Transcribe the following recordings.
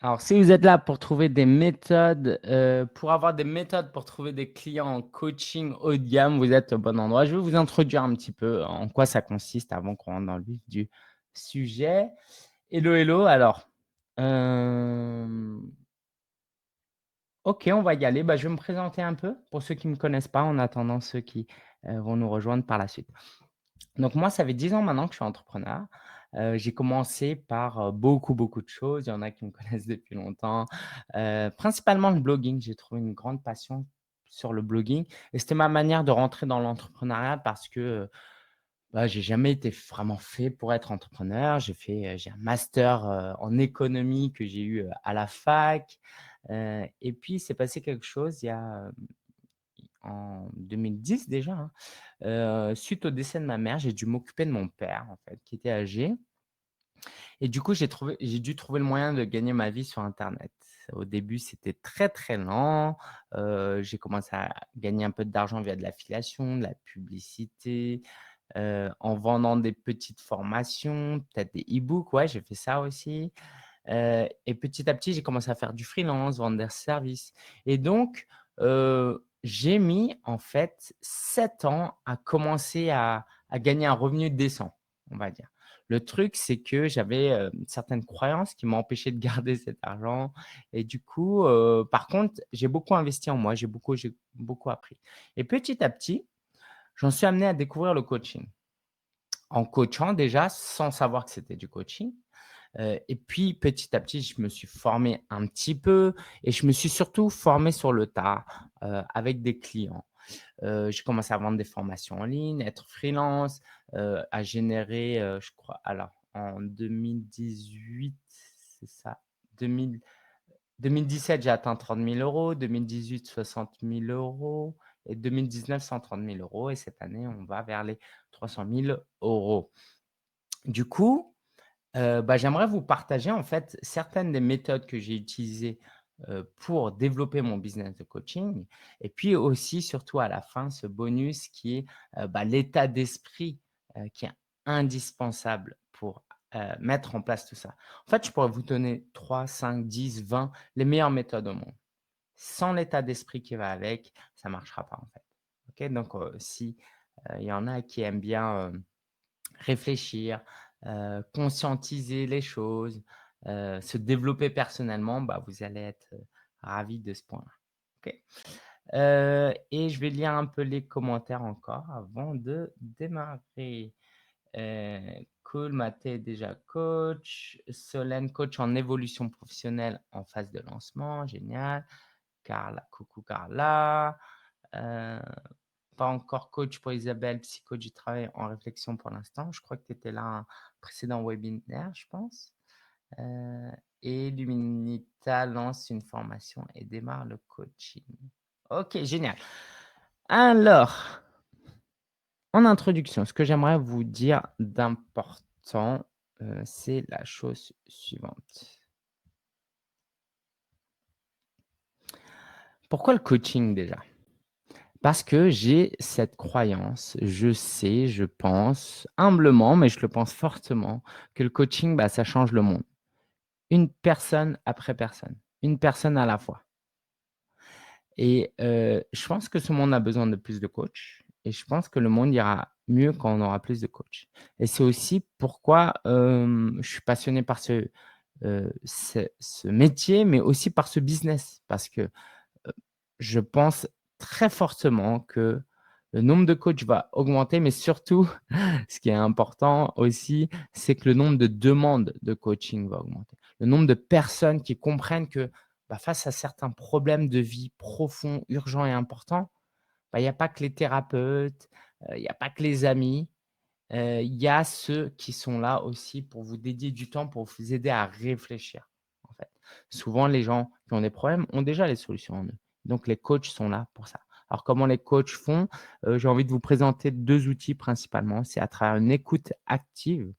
Alors, si vous êtes là pour trouver des méthodes, pour avoir des méthodes pour trouver des clients en coaching haut de gamme, vous êtes au bon endroit. Je vais vous introduire un petit peu en quoi ça consiste avant qu'on rentre dans le vif du sujet. Hello, hello. Alors, OK, on va y aller. Bah, je vais me présenter un peu pour ceux qui ne me connaissent pas, en attendant ceux qui, vont nous rejoindre par la suite. Donc moi, ça fait 10 ans maintenant que je suis entrepreneur. J'ai commencé par, beaucoup de choses. Il y en a qui me connaissent depuis longtemps. Principalement le blogging. J'ai trouvé une grande passion sur le blogging et c'était ma manière de rentrer dans l'entrepreneuriat parce que, bah, j'ai jamais été vraiment fait pour être entrepreneur. J'ai un master, en économie que j'ai eu, à la fac, et puis il s'est passé quelque chose il y a, en 2010 déjà, hein. Suite au décès de ma mère, j'ai dû m'occuper de mon père, en fait, qui était âgé et du coup, j'ai dû trouver le moyen de gagner ma vie sur internet. Au début, c'était très, très lent, j'ai commencé à gagner un peu d'argent via de l'affiliation, de la publicité, en vendant des petites formations, peut-être des e-books, ouais, j'ai fait ça aussi, et petit à petit, j'ai commencé à faire du freelance, vendre des services et donc j'ai mis en fait 7 ans à commencer à gagner un revenu décent, on va dire. Le truc, c'est que j'avais, certaines croyances qui m'empêchaient de garder cet argent et du coup, par contre, j'ai beaucoup investi en moi, j'ai beaucoup appris et petit à petit, j'en suis amené à découvrir le coaching. En coachant déjà sans savoir que c'était du coaching. Et puis petit à petit, je me suis formé un petit peu et je me suis surtout formé sur le tas, avec des clients. J'ai commencé à vendre des formations en ligne, être freelance, à générer, je crois alors en 2018, c'est ça, 2017, j'ai atteint 30 000 €, 2018, 60 000 € et 2019, 130 000 € et cette année, on va vers les 300 000 €. Du coup, bah, j'aimerais vous partager en fait certaines des méthodes que j'ai utilisées, pour développer mon business de coaching et puis aussi surtout à la fin ce bonus qui est, bah, l'état d'esprit, qui est indispensable pour, mettre en place tout ça. En fait, je pourrais vous donner 3, 5, 10, 20 les meilleures méthodes au monde. Sans l'état d'esprit qui va avec, ça ne marchera pas en fait. OK? Donc, si, il y en a qui aiment bien, réfléchir, conscientiser les choses, se développer personnellement, bah, vous allez être, ravis de ce point-là. OK? Et je vais lire un peu les commentaires encore avant de démarrer. Cool, Mathé est déjà coach, Solène coach en évolution professionnelle en phase de lancement, génial. Carla, coucou Carla. Heu Pas encore coach pour Isabelle, psycho du travail en réflexion pour l'instant. Je crois que tu étais là à un précédent webinaire, je pense. Heu et Luminita lance une formation et démarre le coaching. OK, génial. Alors, en introduction, ce que j'aimerais vous dire d'important, c'est la chose suivante. Pourquoi le coaching déjà? Parce que j'ai cette croyance, je sais, je pense humblement, mais je le pense fortement, que le coaching, bah, ça change le monde. Une personne après personne, une personne à la fois et je pense que ce monde a besoin de plus de coachs et je pense que le monde ira mieux quand on aura plus de coachs et c'est aussi pourquoi, je suis passionné par ce métier, mais aussi par ce business parce que je pense très fortement que le nombre de coachs va augmenter, mais surtout, ce qui est important aussi, c'est que le nombre de demandes de coaching va augmenter. Le nombre de personnes qui comprennent que, bah, face à certains problèmes de vie profonds, urgents et importants, bah, il y a pas que les thérapeutes, il y a pas que les amis, il y a ceux qui sont là aussi pour vous dédier du temps, pour vous aider à réfléchir, en fait. Souvent, les gens qui ont des problèmes ont déjà les solutions en eux. Donc les coachs sont là pour ça. Alors comment les coachs font? J'ai envie de vous présenter 2 outils principalement. C'est à travers une écoute active,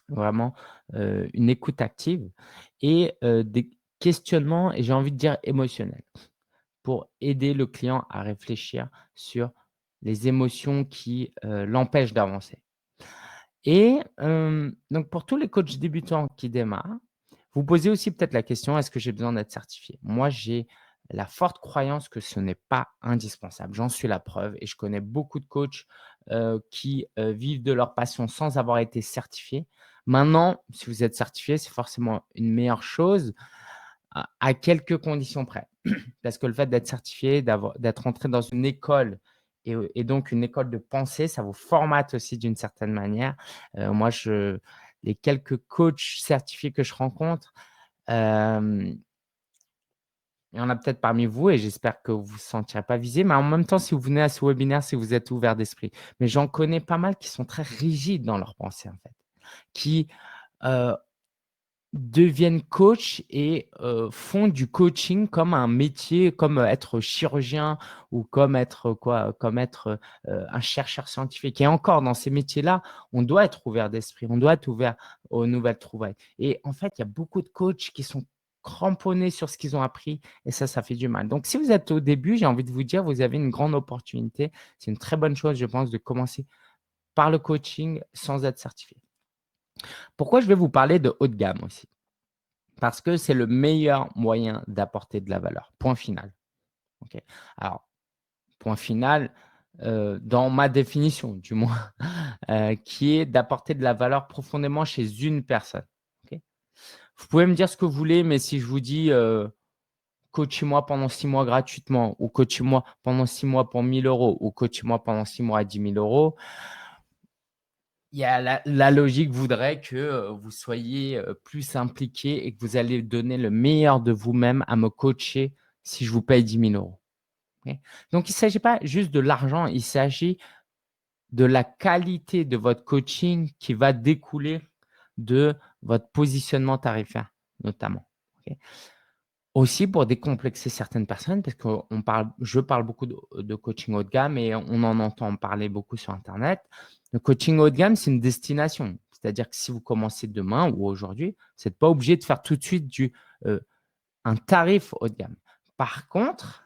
vraiment, une écoute active et des questionnements et j'ai envie de dire émotionnels, pour aider le client à réfléchir sur les émotions qui, l'empêchent d'avancer. Et donc pour tous les coachs débutants qui démarrent, Vous posez aussi peut-être la question: «Est-ce que j'ai besoin d'être certifié?» Moi, j'ai la forte croyance que ce n'est pas indispensable. J'en suis la preuve et je connais beaucoup de coachs, qui, vivent de leur passion sans avoir été certifiés. Maintenant, si vous êtes certifié, c'est forcément une meilleure chose à quelques conditions près. Parce que le fait d'être certifié, d'être entré dans une école et donc une école de pensée, ça vous formate aussi d'une certaine manière. Moi, les quelques coachs certifiés que je rencontre, hem, il y en a peut-être parmi vous et j'espère que vous ne vous sentirez pas visé, mais en même temps, si vous venez à ce webinaire, c'est que vous êtes ouvert d'esprit. Mais j'en connais pas mal qui sont très rigides dans leur pensée, en fait, qui, heu deviennent coach et font du coaching comme un métier, comme, être chirurgien ou comme être, quoi? Comme être, un chercheur scientifique et encore dans ces métiers-là, on doit être ouvert d'esprit, on doit être ouvert aux nouvelles trouvailles et en fait, il y a beaucoup de coachs qui sont cramponnés sur ce qu'ils ont appris et ça fait du mal. Donc si vous êtes au début, j'ai envie de vous dire, vous avez une grande opportunité. C'est une très bonne chose, je pense, de commencer par le coaching sans être certifié. Pourquoi je vais vous parler de haut de gamme aussi? Parce que c'est le meilleur moyen d'apporter de la valeur. Point final. OK? Alors, point final, dans ma définition du moins, qui est d'apporter de la valeur profondément chez une personne. OK? Vous pouvez me dire ce que vous voulez, mais si je vous dis, coachez-moi pendant 6 mois gratuitement ou coachez-moi pendant 6 mois pour 1 000 € ou coachez-moi pendant 6 mois à 10 000 €. Il y a la logique voudrait que, vous soyez, plus impliqué et que vous allez donner le meilleur de vous-même à me coacher si je vous paye 10 000 €. OK? Donc il ne s'agit pas juste de l'argent, il s'agit de la qualité de votre coaching qui va découler de votre positionnement tarifaire, notamment. OK? Aussi pour décomplexer certaines personnes parce je parle beaucoup de coaching haut de gamme et on en entend parler beaucoup sur internet. Le coaching haut de gamme, c'est une destination. C'est-à-dire que si vous commencez demain ou aujourd'hui, vous n'êtes pas obligé de faire tout de suite un tarif haut de gamme. Par contre,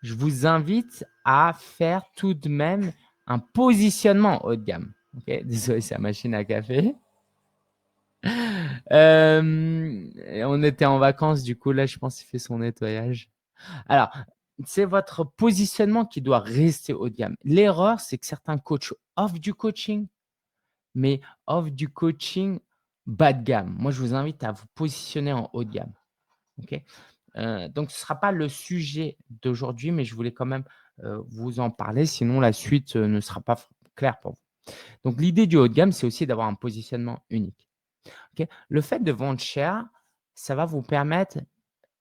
je vous invite à faire tout de même un positionnement haut de gamme. OK? Désolé, c'est la machine à café. Et on était en vacances, du coup, là, je pense qu'il fait son nettoyage. Alors, c'est votre positionnement qui doit rester haut de gamme. L'erreur, c'est que certains coachs offrent du coaching, mais offrent du coaching bas de gamme. Moi, je vous invite à vous positionner en haut de gamme. OK? Donc ce ne sera pas le sujet d'aujourd'hui, mais je voulais quand même, vous en parler, sinon la suite, ne sera pas claire pour vous. Donc l'idée du haut de gamme, c'est aussi d'avoir un positionnement unique. OK? Le fait de vendre cher, ça va vous permettre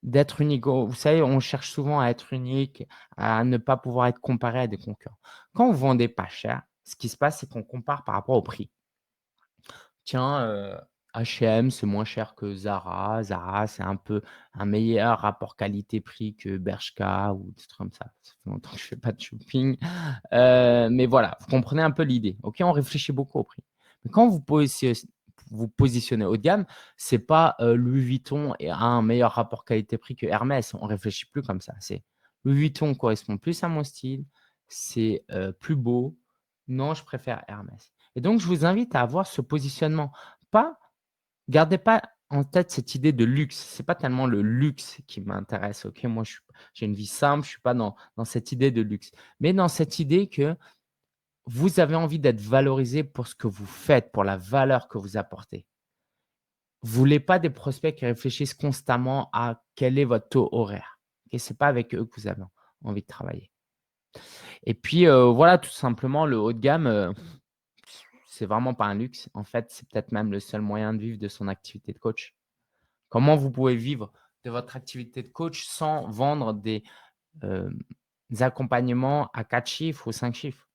d'être unique. Vous savez, on cherche souvent à être unique, à ne pas pouvoir être comparé à des concurrents. Quand vous vendez pas cher, ce qui se passe, c'est qu'on compare par rapport au prix. Tiens, H&M, c'est moins cher que Zara. Zara, c'est un peu un meilleur rapport qualité-prix que Bershka ou des trucs comme ça. Ça fait longtemps que je fais pas de shopping, mais voilà, vous comprenez un peu l'idée. OK, on réfléchit beaucoup au prix. Mais quand vous positionnez haut de gamme, c'est pas, Louis Vuitton a un meilleur rapport qualité-prix que Hermès. On réfléchit plus comme ça. C'est Louis Vuitton correspond plus à mon style, c'est, plus beau. Non, je préfère Hermès. Et donc, je vous invite à avoir ce positionnement. Pas Gardez pas en tête cette idée de luxe. C'est pas tellement le luxe qui m'intéresse, OK? Moi, j'ai une vie simple, je suis pas dans cette idée de luxe. Mais dans cette idée que vous avez envie d'être valorisé pour ce que vous faites, pour la valeur que vous apportez. Vous voulez pas des prospects qui réfléchissent constamment à quel est votre taux horaire. OK? C'est pas avec eux que vous avez envie de travailler. Et puis, voilà, tout simplement, le haut de gamme, c'est vraiment pas un luxe. En fait, c'est peut-être même le seul moyen de vivre de son activité de coach. Comment vous pouvez vivre de votre activité de coach sans vendre hem, des accompagnements à 4 chiffres ou 5 chiffres?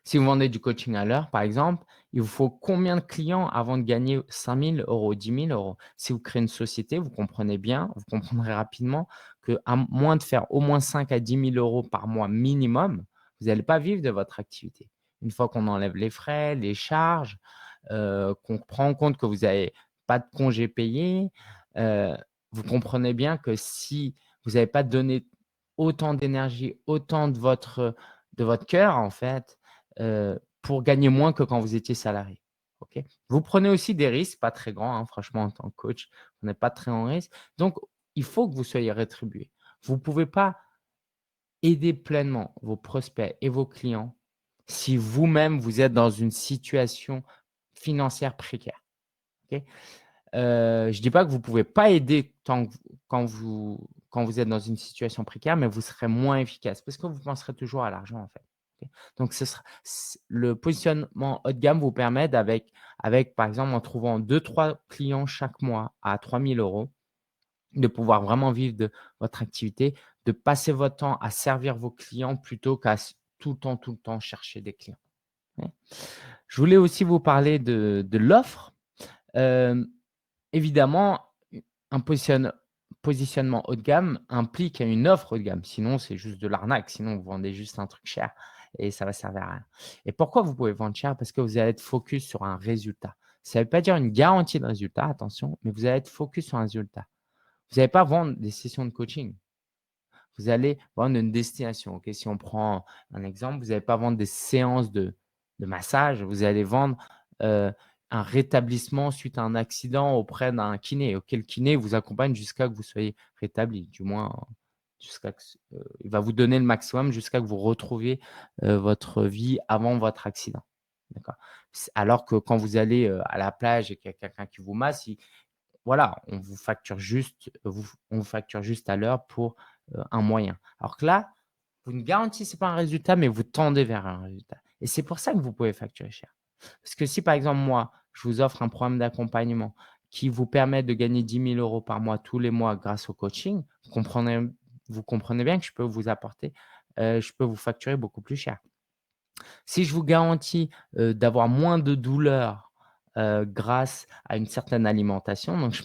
Si vous vendez du coaching à l'heure, par exemple, il vous faut combien de clients avant de gagner 5 000 €, 10 000 €? Si vous créez une société, vous comprenez bien, vous comprendrez rapidement qu'à moins de faire au moins 5 à 10 000 € par mois minimum, vous n'allez pas vivre de votre activité. Une fois qu'on enlève les frais, les charges, qu'on prend en compte que vous n'avez pas de congés payés, heu, vous comprenez bien que si vous n'avez pas donné autant d'énergie, autant de votre cœur, en fait, pour gagner moins que quand vous étiez salarié. OK? Vous prenez aussi des risques, pas très grands, hein, franchement, en tant que coach, vous n'êtes pas très en risque. Donc, il faut que vous soyez rétribué. Vous ne pouvez pas aider pleinement vos prospects et vos clients si vous-même, vous êtes dans une situation financière précaire, OK? Je dis pas que vous pouvez pas aider tant que quand vous êtes dans une situation précaire, mais vous serez moins efficace parce que vous penserez toujours à l'argent, en fait, OK? Donc ce sera le positionnement haut de gamme vous permet avec par exemple, en trouvant 2-3 clients chaque mois à 3 000 €, de pouvoir vraiment vivre de votre activité, de passer votre temps à servir vos clients plutôt qu'à tout le temps chercher des clients, OK? Je voulais aussi vous parler de l'offre. Hem Évidemment, un positionnement haut de gamme implique une offre haut de gamme, sinon c'est juste de l'arnaque, sinon vous vendez juste un truc cher et ça va servir à rien. Et pourquoi vous pouvez vendre cher? Parce que vous allez être focus sur un résultat. Ça ne veut pas dire une garantie de résultat, attention, mais vous allez être focus sur un résultat. Vous n'allez pas vendre des sessions de coaching, vous allez vendre une destination, OK? Si on prend un exemple, vous n'allez pas vendre des séances de massage, vous allez vendre, heu, un rétablissement suite à un accident auprès d'un kiné. OK, le kiné vous accompagne jusqu'à que vous soyez rétabli, du moins jusqu'à que il va vous donner le maximum jusqu'à que vous retrouviez, votre vie avant votre accident. D'accord? Alors que quand vous allez, à la plage et qu'il y a quelqu'un qui vous masse, voilà, on vous facture juste à l'heure pour, un moyen. Alors que là, vous ne garantissez pas un résultat, mais vous tendez vers un résultat et c'est pour ça que vous pouvez facturer cher. Parce que si, par exemple, moi, je vous offre un programme d'accompagnement qui vous permet de gagner 10 000 € par mois, tous les mois grâce au coaching, vous comprenez bien que je peux vous facturer beaucoup plus cher. Si je vous garantis, d'avoir moins de douleurs, grâce à une certaine alimentation, donc je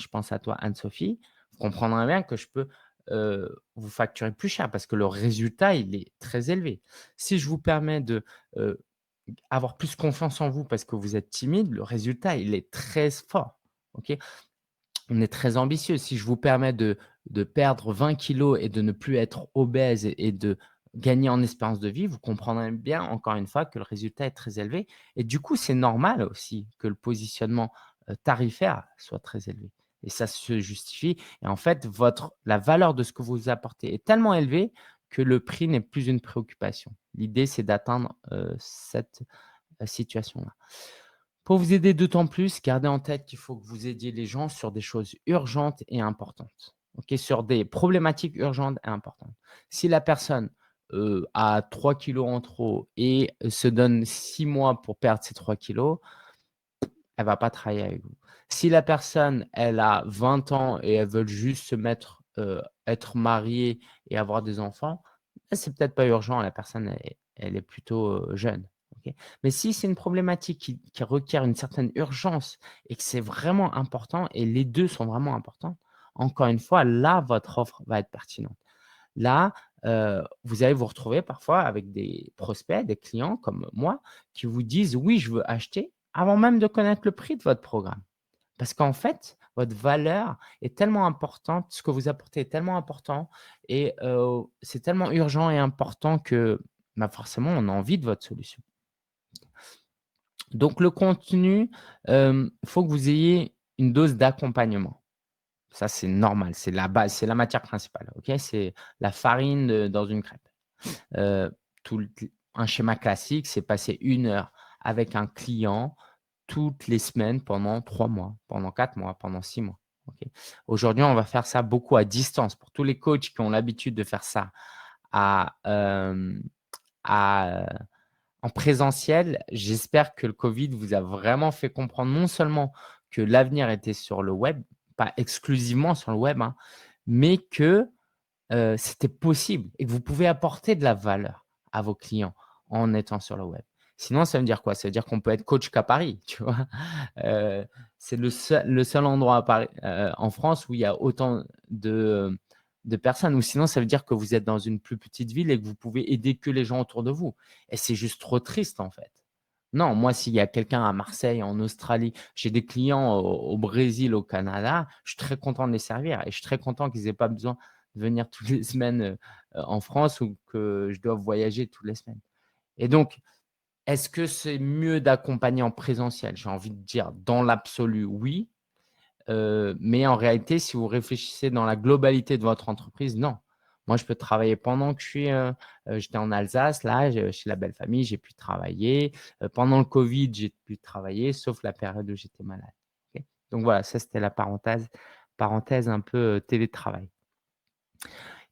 pense à toi Anne-Sophie, vous comprendrez bien que je peux, vous facturer plus cher parce que le résultat, il est très élevé. Si je vous permets de, avoir plus confiance en vous parce que vous êtes timide, le résultat, il est très fort, OK? On est très ambitieux. Si je vous permets de perdre 20 kilos et de ne plus être obèse et de gagner en espérance de vie, vous comprendrez bien, encore une fois, que le résultat est très élevé et du coup, c'est normal aussi que le positionnement, tarifaire soit très élevé et ça se justifie et en fait, la valeur de ce que vous apportez est tellement élevée que le prix n'est plus une préoccupation. L'idée, c'est d'atteindre, cette, situation-là. Pour vous aider d'autant plus, gardez en tête qu'il faut que vous aidiez les gens sur des choses urgentes et importantes. OK? Sur des problématiques urgentes et importantes. Si la personne, a 3 kilos en trop et se donne 6 mois pour perdre ces 3 kilos, elle va pas travailler avec vous. Si la personne, elle a 20 ans et elle veut juste se mettre, être mariée et avoir des enfants, là, c'est peut-être pas urgent, la personne elle est plutôt, jeune, OK? Mais si c'est une problématique qui requiert une certaine urgence et que c'est vraiment important et les 2 sont vraiment importants, encore une fois, là, votre offre va être pertinente. Là, vous allez vous retrouver parfois avec des prospects, des clients comme moi, qui vous disent: «Oui, je veux acheter», avant même de connaître le prix de votre programme. Parce qu'en fait, votre valeur est tellement importante, ce que vous apportez est tellement important et c'est tellement urgent et important que, bah, forcément, on a envie de votre solution. Donc le contenu, il faut que vous ayez une dose d'accompagnement. Ça, c'est normal, c'est la base, c'est la matière principale, OK? C'est la farine, dans une crêpe. Heu, tout le un schéma classique, c'est passer 1 heure avec un client toutes les semaines pendant 3 mois, pendant 4 mois, pendant 6 mois, OK? Aujourd'hui, on va faire ça beaucoup à distance. Pour tous les coachs qui ont l'habitude de faire ça à, à, en présentiel, j'espère que le covid vous a vraiment fait comprendre non seulement que l'avenir était sur le web, pas exclusivement sur le web, hein, mais que c'était possible et que vous pouvez apporter de la valeur à vos clients en étant sur le web. Sinon, ça veut dire quoi? Ça veut dire qu'on peut être coach qu'à Paris, tu vois? Heu, c'est le seul endroit à Paris, en France où il y a autant de personnes ou sinon ça veut dire que vous êtes dans une plus petite ville et que vous pouvez aider que les gens autour de vous et c'est juste trop triste, en fait. Non, moi, s'il y a quelqu'un à Marseille, en Australie, j'ai des clients au Brésil, au Canada, je suis très content de les servir et je suis très content qu'ils aient pas besoin de venir toutes les semaines, en France ou que je doive voyager toutes les semaines et donc Est-ce que c'est mieux d'accompagner en présentiel? J'ai envie de dire dans l'absolu, oui. Mais en réalité, si vous réfléchissez dans la globalité de votre entreprise, non. Moi, je peux travailler pendant que j'étais en Alsace, là, chez La Belle Famille, j'ai pu travailler. Pendant le covid, j'ai pu travailler, sauf la période où j'étais malade. OK? Donc voilà, ça, c'était la parenthèse un peu, télétravail.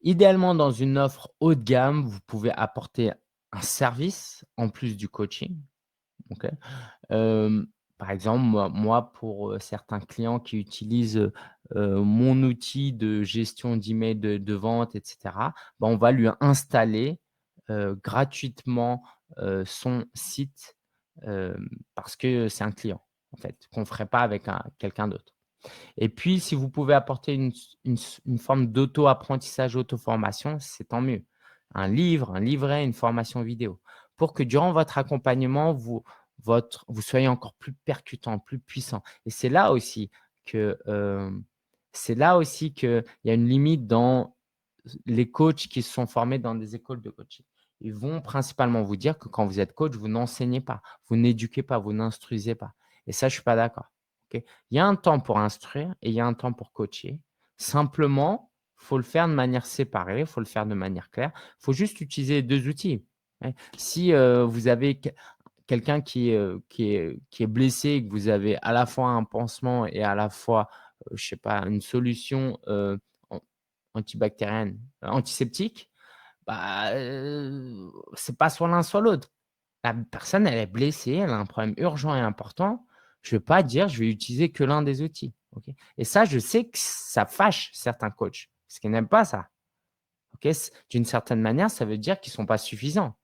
Idéalement, dans une offre haut de gamme, vous pouvez apporter un service en plus du coaching, OK? Hem, Par exemple, moi pour, certains clients qui utilisent, mon outil de gestion d'email de vente et cetera, bah, on va lui installer, gratuitement, son site, parce que c'est un client, en fait, qu'on ne ferait pas avec quelqu'un d'autre. Et puis, si vous pouvez apporter une forme d'auto-apprentissage, auto-formation, c'est tant mieux. Un livre, un livret, une formation vidéo pour que durant votre accompagnement, vous soyez encore plus percutant, plus puissant. Et c'est là aussi qu'il y a une limite dans les coachs qui se sont formés dans des écoles de coaching. Ils vont principalement vous dire que quand vous êtes coach, vous n'enseignez pas, vous n'éduquez pas, vous n'instruisez pas. Et ça, je ne suis pas d'accord. OK? Il y a un temps pour instruire et il y a un temps pour coacher. Simplement, il faut le faire de manière séparée, il faut le faire de manière claire. Il faut juste utiliser les 2 outils. Ouais. Si, vous avez quelqu'un qui est blessé et que vous avez à la fois un pansement et à la fois, je sais pas, une solution, an antibactérienne, antiseptique, bah, c'est pas soit l'un soit l'autre. La personne, elle est blessée, elle a un problème urgent et important. Je ne vais pas dire: «Je vais utiliser que l'un des outils». OK? Et ça, je sais que ça fâche certains coachs, parce qu'ils n'aiment pas ça. OK? D'une certaine manière, ça veut dire qu'ils ne sont pas suffisants,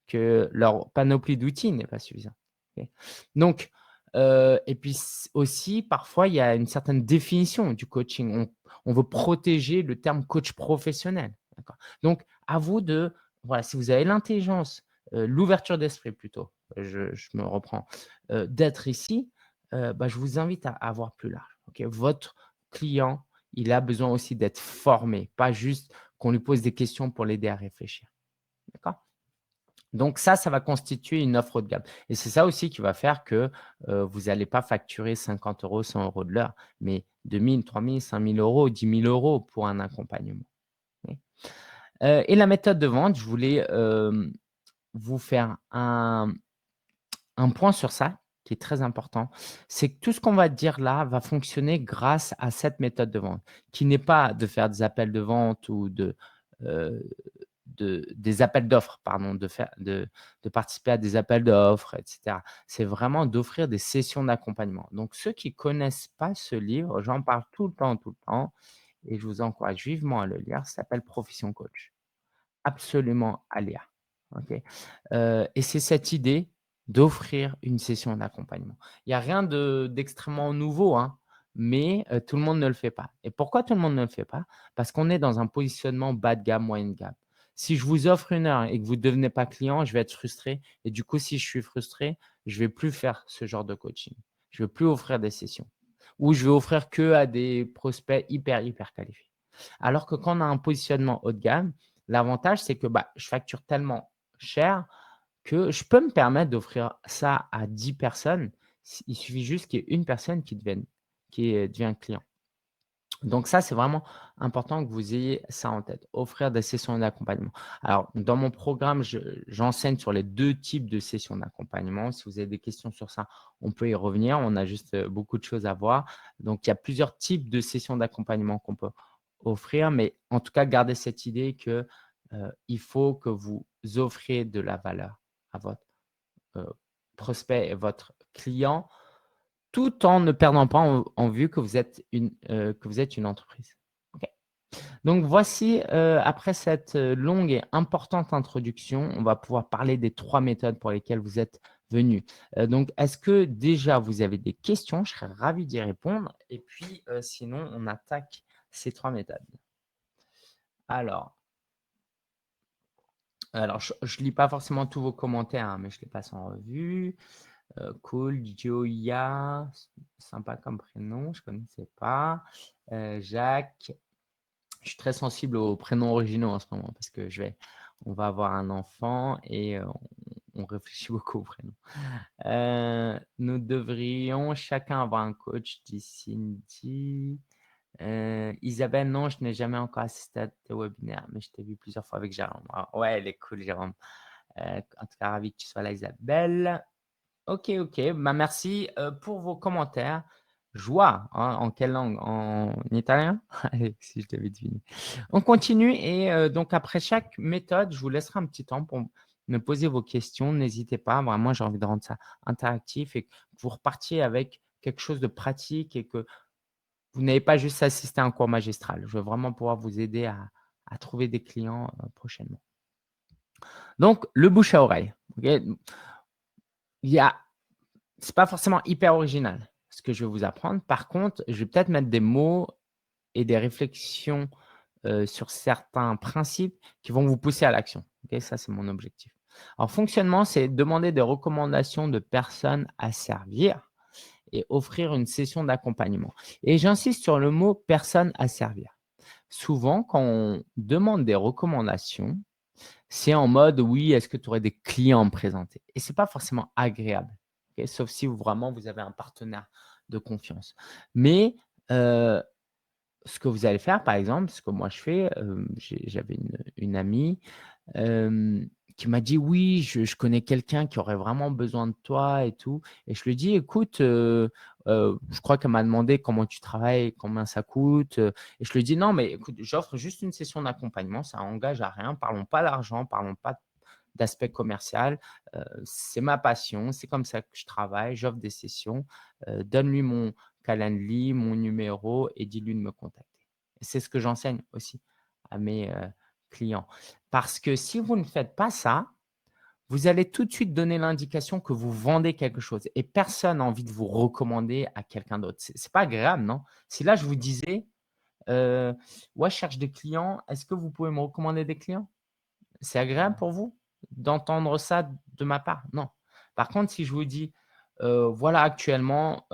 que leur panoplie d'outils n'est pas suffisante. OK? Donc, et puis aussi, parfois, il y a une certaine définition du coaching. On veut protéger le terme coach professionnel, d'accord? Donc à vous de voilà, si vous avez l'intelligence, l'ouverture d'esprit plutôt, je me reprends, d'être ici, bah, je vous invite à voir plus large, OK? Votre client, il a besoin aussi d'être formé, pas juste qu'on lui pose des questions pour l'aider à réfléchir, d'accord? Donc ça va constituer une offre haut de gamme et c'est ça aussi qui va faire que, vous n'allez pas facturer 50 €, 100 € de l'heure, mais 2 000, 3 000, 5 000 €, 10 000 € pour un accompagnement. Oui. Et la méthode de vente, je voulais, vous faire un point sur ça, qui est très important. C'est que tout ce qu'on va dire là va fonctionner grâce à cette méthode de vente, qui n'est pas de faire des appels de vente ou heu, des appels d'offres, pardon, de participer à des appels d'offres et cetera. C'est vraiment d'offrir des sessions d'accompagnement. Donc ceux qui connaissent pas ce livre, j'en parle tout le temps et je vous encourage vivement à le lire. Ça s'appelle Profession Coach. Absolument à lire. OK? Et c'est cette idée d'offrir une session d'accompagnement. Il y a rien d'extrêmement nouveau, hein, mais tout le monde ne le fait pas. Et pourquoi tout le monde ne le fait pas? Parce qu'on est dans un positionnement bas de gamme, moyenne gamme. Si je vous offre 1 heure et que vous ne devenez pas client, je vais être frustré et du coup, si je suis frustré, je vais plus faire ce genre de coaching. Je vais plus offrir des sessions ou je vais offrir que à des prospects hyper, hyper qualifiés. Alors que quand on a un positionnement haut de gamme, l'avantage, c'est que, bah, je facture tellement cher que je peux me permettre d'offrir ça à 10 personnes. Il suffit juste qu'il y ait une personne qui devient client. Donc ça, c'est vraiment important que vous ayez ça en tête, offrir des sessions d'accompagnement. Alors, dans mon programme, j'enseigne sur les 2 types de sessions d'accompagnement. Si vous avez des questions sur ça, on peut y revenir. On a juste, beaucoup de choses à voir. Donc il y a plusieurs types de sessions d'accompagnement qu'on peut offrir, mais en tout cas, gardez cette idée que, il faut que vous offriez de la valeur à votre, heu, prospect et votre client tout en ne perdant pas en vue que vous êtes une entreprise. OK. Donc voici, après cette, longue et importante introduction, on va pouvoir parler des 3 méthodes pour lesquelles vous êtes venu. Donc est-ce que déjà vous avez des questions? Je serais ravi d'y répondre et puis, sinon on attaque ces 3 méthodes. Alors alors je lis pas forcément tous vos commentaires, hein, mais je les passe en revue. Cool, Gioia, sympa comme prénom, je connaissais pas. Jacques, je suis très sensible aux prénoms originaux en ce moment parce que on va avoir un enfant et on réfléchit beaucoup au prénom. Nous devrions chacun avoir un coach, dit Cindy. Isabelle, non, je n'ai jamais encore assisté à tes webinaires, mais je t'ai vu plusieurs fois avec Jérôme. Ah, ouais, elle est cool, Jérôme. En tout cas, ravi que tu sois là, Isabelle. OK, OK. Bah, merci, pour vos commentaires. Joie, hein, en quelle langue? En italien? Allez, si je devais deviner. On continue et donc après chaque méthode, je vous laisserai un petit temps pour me poser vos questions. N'hésitez pas, vraiment, j'ai envie de rendre ça interactif et que vous repartiez avec quelque chose de pratique et que vous n'avez pas juste assisté à un cours magistral. Je veux vraiment pouvoir vous aider à trouver des clients, prochainement. Donc le bouche à oreille, OK? Il y a C'est pas forcément hyper original, ce que je vais vous apprendre. Par contre, je vais peut-être mettre des mots et des réflexions, sur certains principes qui vont vous pousser à l'action. OK? Ça, c'est mon objectif. Alors fonctionnement, c'est demander des recommandations de personnes à servir et offrir une session d'accompagnement et j'insiste sur le mot «personne à servir». Souvent, quand on demande des recommandations, c'est en mode: «Oui, est-ce que tu aurais des clients à me présenter?» et c'est pas forcément agréable, OK? Sauf si vraiment vous avez un partenaire de confiance. Mais, heu, ce que vous allez faire, par exemple, ce que moi je fais, j'avais une amie, qui m'a dit: «Oui, je connais quelqu'un qui aurait vraiment besoin de toi et tout» et je lui ai dit: «Écoute, je crois qu'elle m'a demandé comment tu travailles, combien ça coûte, et je lui ai dit: «Non, mais écoute, j'offre juste une session d'accompagnement, ça engage à rien, parlons pas d'argent, parlons pas d'aspect commercial, c'est ma passion, c'est comme ça que je travaille, j'offre des sessions, donne-lui mon Calendly, mon numéro et dis-lui de me contacter». Et c'est ce que j'enseigne aussi à mes, clients. Parce que si vous ne faites pas ça, vous allez tout de suite donner l'indication que vous vendez quelque chose et personne n'a envie de vous recommander à quelqu'un d'autre. C'est pas agréable, non? Si là, je vous disais, «Ouais, je cherche des clients, est-ce que vous pouvez me recommander des clients?» C'est agréable pour vous d'entendre ça de ma part? Non. Par contre, si je vous dis, voilà, actuellement,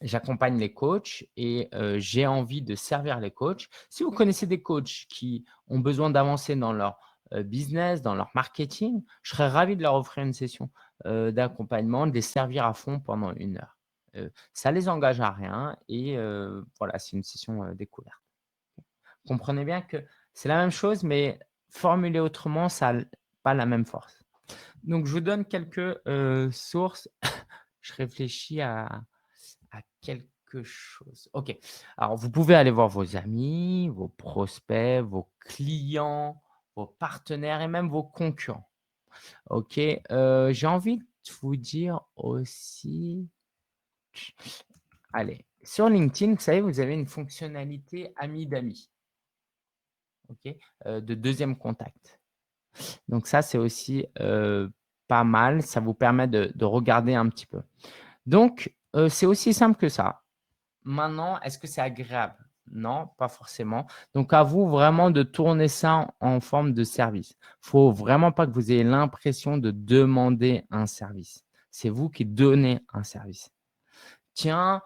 j'accompagne les coachs et j'ai envie de servir les coachs. Si vous connaissez des coachs qui ont besoin d'avancer dans leur, business, dans leur marketing, je serais ravi de leur offrir une session, d'accompagnement, de les servir à fond pendant 1 heure. Ça les engage à rien et voilà, c'est une session, découverte. Comprenez bien que c'est la même chose, mais formulé autrement, ça a pas la même force. Donc je vous donne quelques, sources. Je réfléchis à quelque chose. OK. Alors vous pouvez aller voir vos amis, vos prospects, vos clients, vos partenaires et même vos concurrents. OK. J'ai envie de vous dire aussi allez, sur LinkedIn, vous savez, vous avez une fonctionnalité amis d'amis, OK? De deuxième contact. Donc ça, c'est aussi, pas mal. Ça vous permet de regarder un petit peu. Donc, c'est aussi simple que ça. Maintenant, est-ce que c'est agréable? Non, pas forcément. Donc à vous vraiment de tourner ça en forme de service. Faut vraiment pas que vous ayez l'impression de demander un service. C'est vous qui donnez un service. Tiens,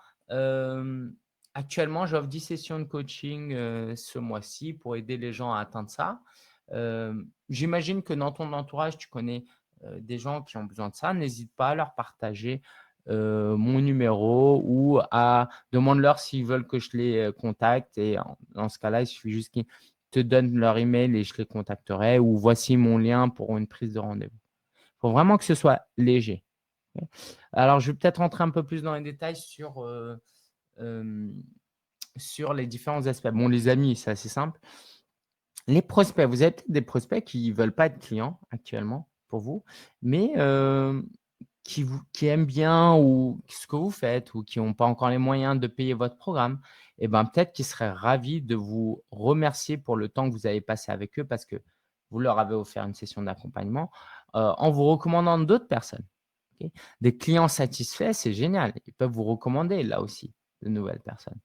actuellement, j'offre 10 sessions de coaching, ce mois-ci pour aider les gens à atteindre ça. J'imagine que dans ton entourage, tu connais, des gens qui ont besoin de ça. N'hésite pas à leur partager, mon numéro ou à demande-leur s'ils veulent que je les, contacte et dans ce cas-là, il suffit juste qu'ils te donnent leur email et je les contacterai ou voici mon lien pour une prise de rendez-vous. Il faut vraiment que ce soit léger. OK. Alors, je vais peut-être rentrer un peu plus dans les détails hem, sur les différents aspects. Bon, les amis, c'est assez simple. Les prospects, vous avez peut-être des prospects qui veulent pas être clients actuellement pour vous, mais qui aiment bien ou ce que vous faites ou qui n'ont pas encore les moyens de payer votre programme et ben, peut-être qu'ils seraient ravis de vous remercier pour le temps que vous avez passé avec eux parce que vous leur avez offert une session d'accompagnement, en vous recommandant d'autres personnes. OK. Des clients satisfaits, c'est génial. Ils peuvent vous recommander là aussi de nouvelles personnes.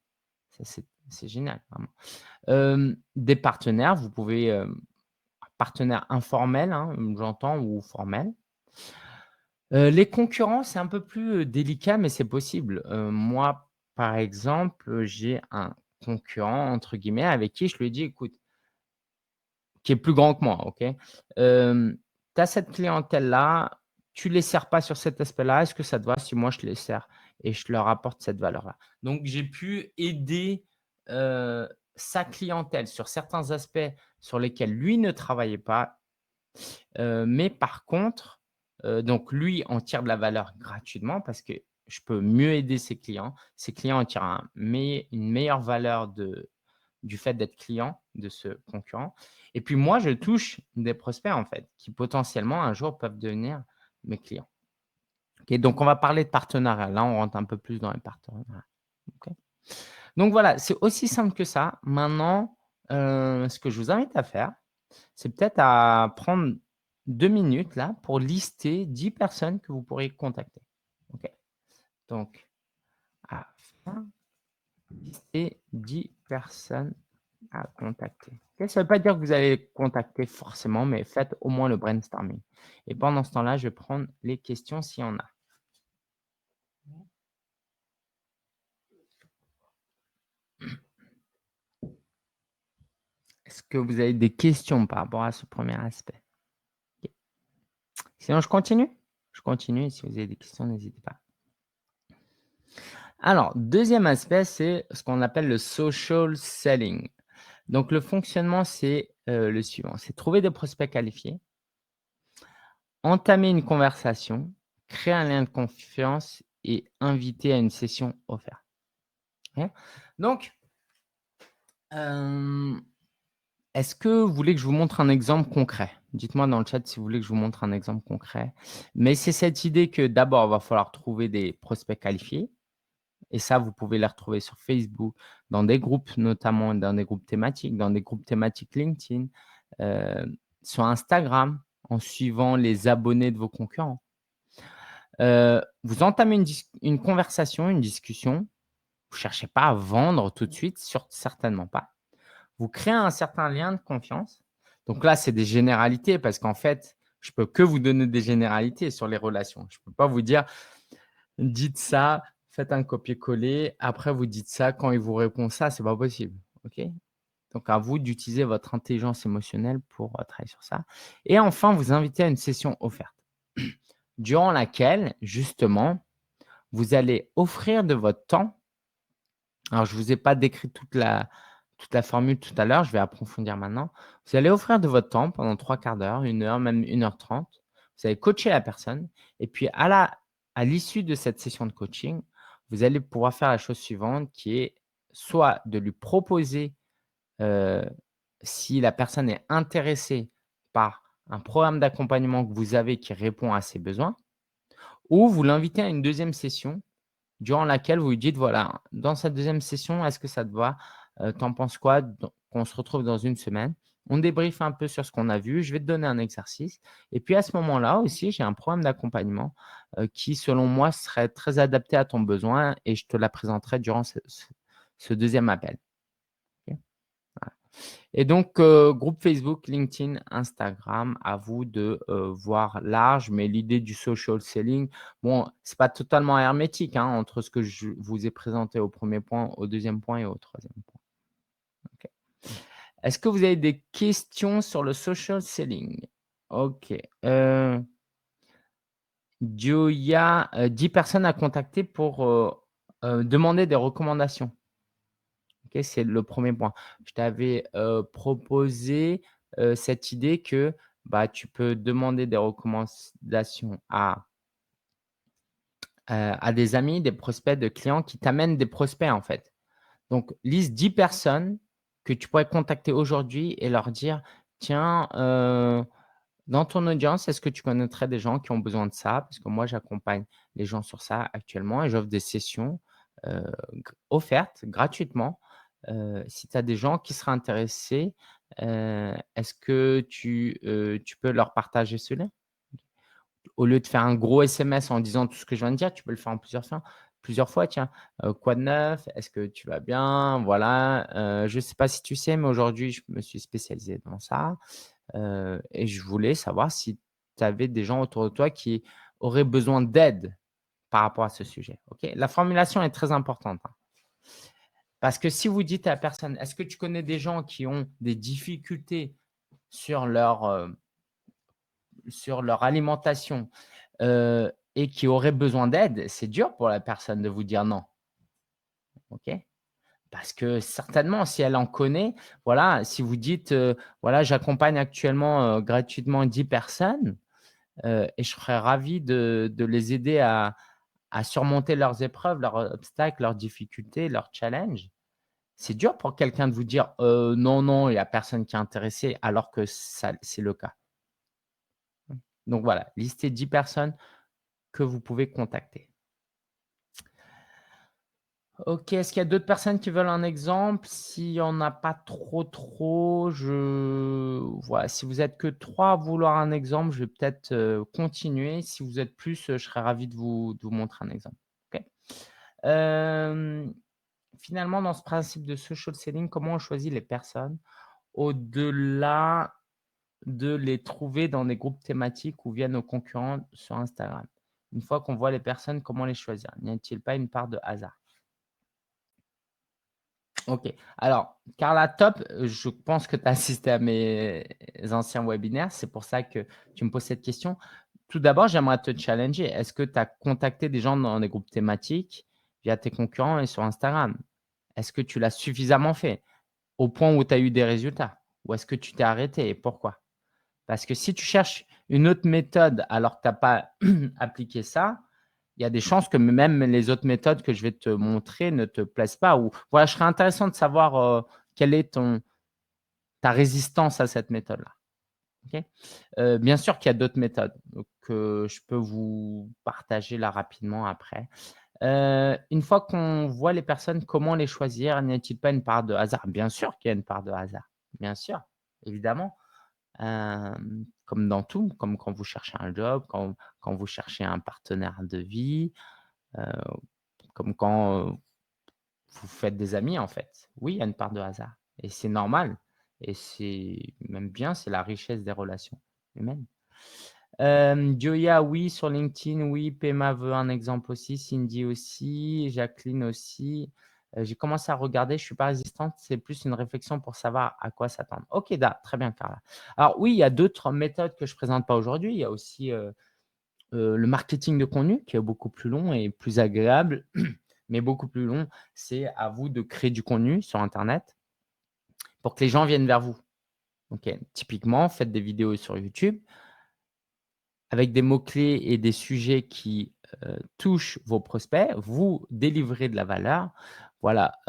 Ça, c'est génial, vraiment. Des partenaires, vous pouvez, partenaires informels, hein, j'entends ou formels. Les concurrents, c'est un peu plus, délicat, mais c'est possible. Moi, par exemple, j'ai un «concurrent» entre guillemets avec qui je lui ai dit: «Écoute» qui est plus grand que moi, OK? tu as cette clientèle-là, tu ne les sers pas sur cet aspect-là, est-ce que ça te va si moi je les sers et je leur apporte cette valeur-là? Donc j'ai pu aider, sa clientèle sur certains aspects sur lesquels lui ne travaillait pas, mais par contre, donc lui en tire de la valeur gratuitement parce que je peux mieux aider ses clients. Ses clients en tirent une meilleure valeur du fait d'être client de ce concurrent et puis moi, je touche des prospects, en fait, qui potentiellement un jour peuvent devenir mes clients. OK, donc on va parler de partenariat. Là, on rentre un peu plus dans les partenariats. OK. Donc voilà, c'est aussi simple que ça. Maintenant, ce que je vous invite à faire, c'est peut-être à prendre 2 minutes là pour lister 10 personnes que vous pourriez contacter. OK? Donc à faire lister 10 personnes à contacter. OK, ça ne veut pas dire que vous allez contacter forcément, mais faites au moins le brainstorming et pendant ce temps-là, je vais prendre les questions s'il y en a. Est-ce que vous avez des questions par rapport à ce premier aspect? OK. Sinon je continue? Je continue et si vous avez des questions, n'hésitez pas. Alors, deuxième aspect, c'est ce qu'on appelle le social selling. Donc le fonctionnement, c'est, le suivant, c'est trouver des prospects qualifiés, entamer une conversation, créer un lien de confiance et inviter à une session offerte. OK? Donc, hem, est-ce que vous voulez que je vous montre un exemple concret? Dites-moi dans le chat si vous voulez que je vous montre un exemple concret. Mais c'est cette idée que d'abord, il va falloir trouver des prospects qualifiés. Et ça, vous pouvez les retrouver sur Facebook, dans des groupes, notamment dans des groupes thématiques, dans des groupes thématiques LinkedIn, sur Instagram, en suivant les abonnés de vos concurrents. Vous entamez une conversation, une discussion. Vous ne cherchez pas à vendre tout de suite, certainement pas. Vous créez un certain lien de confiance. Donc là, c'est des généralités parce qu'en fait, je peux que vous donner des généralités sur les relations. Je ne peux pas vous dire: «Dites ça, faites un copier-coller, après vous dites ça, quand il vous répond ça», c'est pas possible, OK? Donc à vous d'utiliser votre intelligence émotionnelle pour, travailler sur ça et enfin, vous invitez à une session offerte, durant laquelle, justement, vous allez offrir de votre temps. Alors je ne vous ai pas décrit toute la formule tout à l'heure, je vais approfondir maintenant. Vous allez offrir de votre temps pendant 3/4 d'heure, 1 heure, même 1h30. Vous allez coacher la personne et puis à l'issue de cette session de coaching, vous allez pouvoir faire la chose suivante qui est soit de lui proposer, heu, si la personne est intéressée par un programme d'accompagnement que vous avez qui répond à ses besoins ou vous l'invitez à une deuxième session durant laquelle vous lui dites: «Voilà, dans cette deuxième session, est-ce que ça te va? Tu en penses quoi? Donc qu'on se retrouve dans une semaine. On débriefe un peu sur ce qu'on a vu. Je vais te donner un exercice et puis à ce moment-là aussi, j'ai un programme d'accompagnement, qui selon moi serait très adapté à ton besoin et je te la présenterai durant ce 2e appel». OK? Voilà. Et donc, groupe Facebook, LinkedIn, Instagram, à vous de, voir large, mais l'idée du social selling, bon, c'est pas totalement hermétique, hein, entre ce que je vous ai présenté au premier point, au deuxième point et au troisième point. OK. Est-ce que vous avez des questions sur le social selling? OK, Gioia, 10 personnes à contacter pour, demander des recommandations. OK, c'est le premier point. Je t'avais, proposé, cette idée que, bah, tu peux demander des recommandations à des amis, des prospects de clients qui t'amènent des prospects, en fait. Donc liste 10 personnes que tu pourrais contacter aujourd'hui et leur dire: «Tiens, dans ton audience, est-ce que tu connaîtrais des gens qui ont besoin de ça? Parce que moi, j'accompagne les gens sur ça actuellement et j'offre des sessions, offertes gratuitement. Si tu as des gens qui seraient intéressés, est-ce que tu peux leur partager ce lien?» Au lieu de faire un gros SMS en disant tout ce que je viens de dire, tu peux le faire en plusieurs fois, tiens: «Quoi de neuf? Est-ce que tu vas bien? Voilà, je ne sais pas si tu sais, mais aujourd'hui, je me suis spécialisé dans ça, et je voulais savoir si tu avais des gens autour de toi qui auraient besoin d'aide par rapport à ce sujet». OK? La formulation est très importante, hein, parce que si vous dites à la personne: «Est-ce que tu connais des gens qui ont des difficultés sur sur leur alimentation, et qui auraient besoin d'aide, c'est dur pour la personne de vous dire non, OK? Parce que certainement, si elle en connaît, voilà, si vous dites, voilà: «J'accompagne actuellement, gratuitement 10 personnes, et je serais ravi de les aider à surmonter leurs épreuves, leurs obstacles, leurs difficultés, leurs challenges». C'est dur pour quelqu'un de vous dire: Non, non, il y a personne qui est intéressé», alors que ça c'est le cas. Donc voilà, listez 10 personnes que vous pouvez contacter. OK, est-ce qu'il y a d'autres personnes qui veulent un exemple? S'il y en a pas trop, voilà, si vous êtes que 3 à vouloir un exemple, je vais peut-être, continuer. Si vous êtes plus, je serais ravi de vous montrer un exemple. OK? Hem, Finalement, dans ce principe de social selling, comment on choisit les personnes? Au-delà de les trouver dans des groupes thématiques ou via nos concurrents sur Instagram. Une fois qu'on voit les personnes, comment les choisir? N'y a-t-il pas une part de hasard? OK. Alors, Carla, top, je pense que tu as assisté à mes anciens webinaires. C'est pour ça que tu me poses cette question. Tout d'abord, j'aimerais te challenger. Est-ce que tu as contacté des gens dans des groupes thématiques via tes concurrents et sur Instagram? Est-ce que tu l'as suffisamment fait au point où tu as eu des résultats? Ou est-ce que tu t'es arrêté et pourquoi? Parce que si tu cherches une autre méthode alors que tu as pas appliqué ça, il y a des chances que même les autres méthodes que je vais te montrer ne te plaisent pas, ou voilà, je serais intéressant de savoir, quelle est ta résistance à cette méthode-là, OK? Bien sûr qu'il y a d'autres méthodes, que je peux vous partager là rapidement après. Une fois qu'on voit les personnes, comment les choisir? N'y a-t-il pas une part de hasard? Bien sûr qu'il y a une part de hasard, bien sûr, évidemment. Comme dans tout, comme quand vous cherchez un job, quand vous cherchez un partenaire de vie, heu, comme quand, vous faites des amis, en fait. Oui, il y a une part de hasard et c'est normal et c'est même bien, c'est la richesse des relations humaines. Gioia, oui, sur LinkedIn, oui. Pema veut un exemple aussi, Cindy aussi, Jacqueline aussi. J'ai commencé à regarder, je suis pas résistante, c'est plus une réflexion pour savoir à quoi s'attendre. OK, très bien, Carla. Alors oui, il y a d'autres méthodes que je présente pas aujourd'hui. Il y a aussi, le marketing de contenu qui est beaucoup plus long et plus agréable, mais beaucoup plus long. C'est à vous de créer du contenu sur internet pour que les gens viennent vers vous. OK? Typiquement, faites des vidéos sur YouTube avec des mots-clés et des sujets qui, touchent vos prospects, vous délivrez de la valeur. Voilà,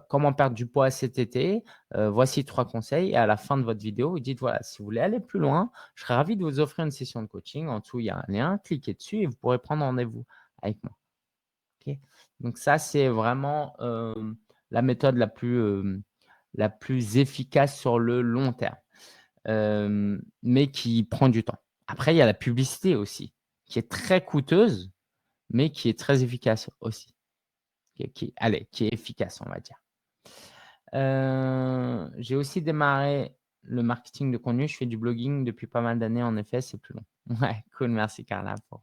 comment perdre du poids cet été, voici 3 conseils, et à la fin de votre vidéo, vous dites: «Voilà, si vous voulez aller plus loin, je serais ravi de vous offrir une session de coaching. En dessous, il y a un lien, cliquez dessus et vous pourrez prendre rendez-vous avec moi». OK? Donc ça, c'est vraiment, la méthode la plus efficace sur le long terme, mais qui prend du temps. Après, il y a la publicité aussi, qui est très coûteuse, mais qui est très efficace aussi, qui est efficace, on va dire. J'ai aussi démarré le marketing de contenu. Je fais du blogging depuis pas mal d'années, en effet, c'est plus long. Ouais, cool, merci Carla pour,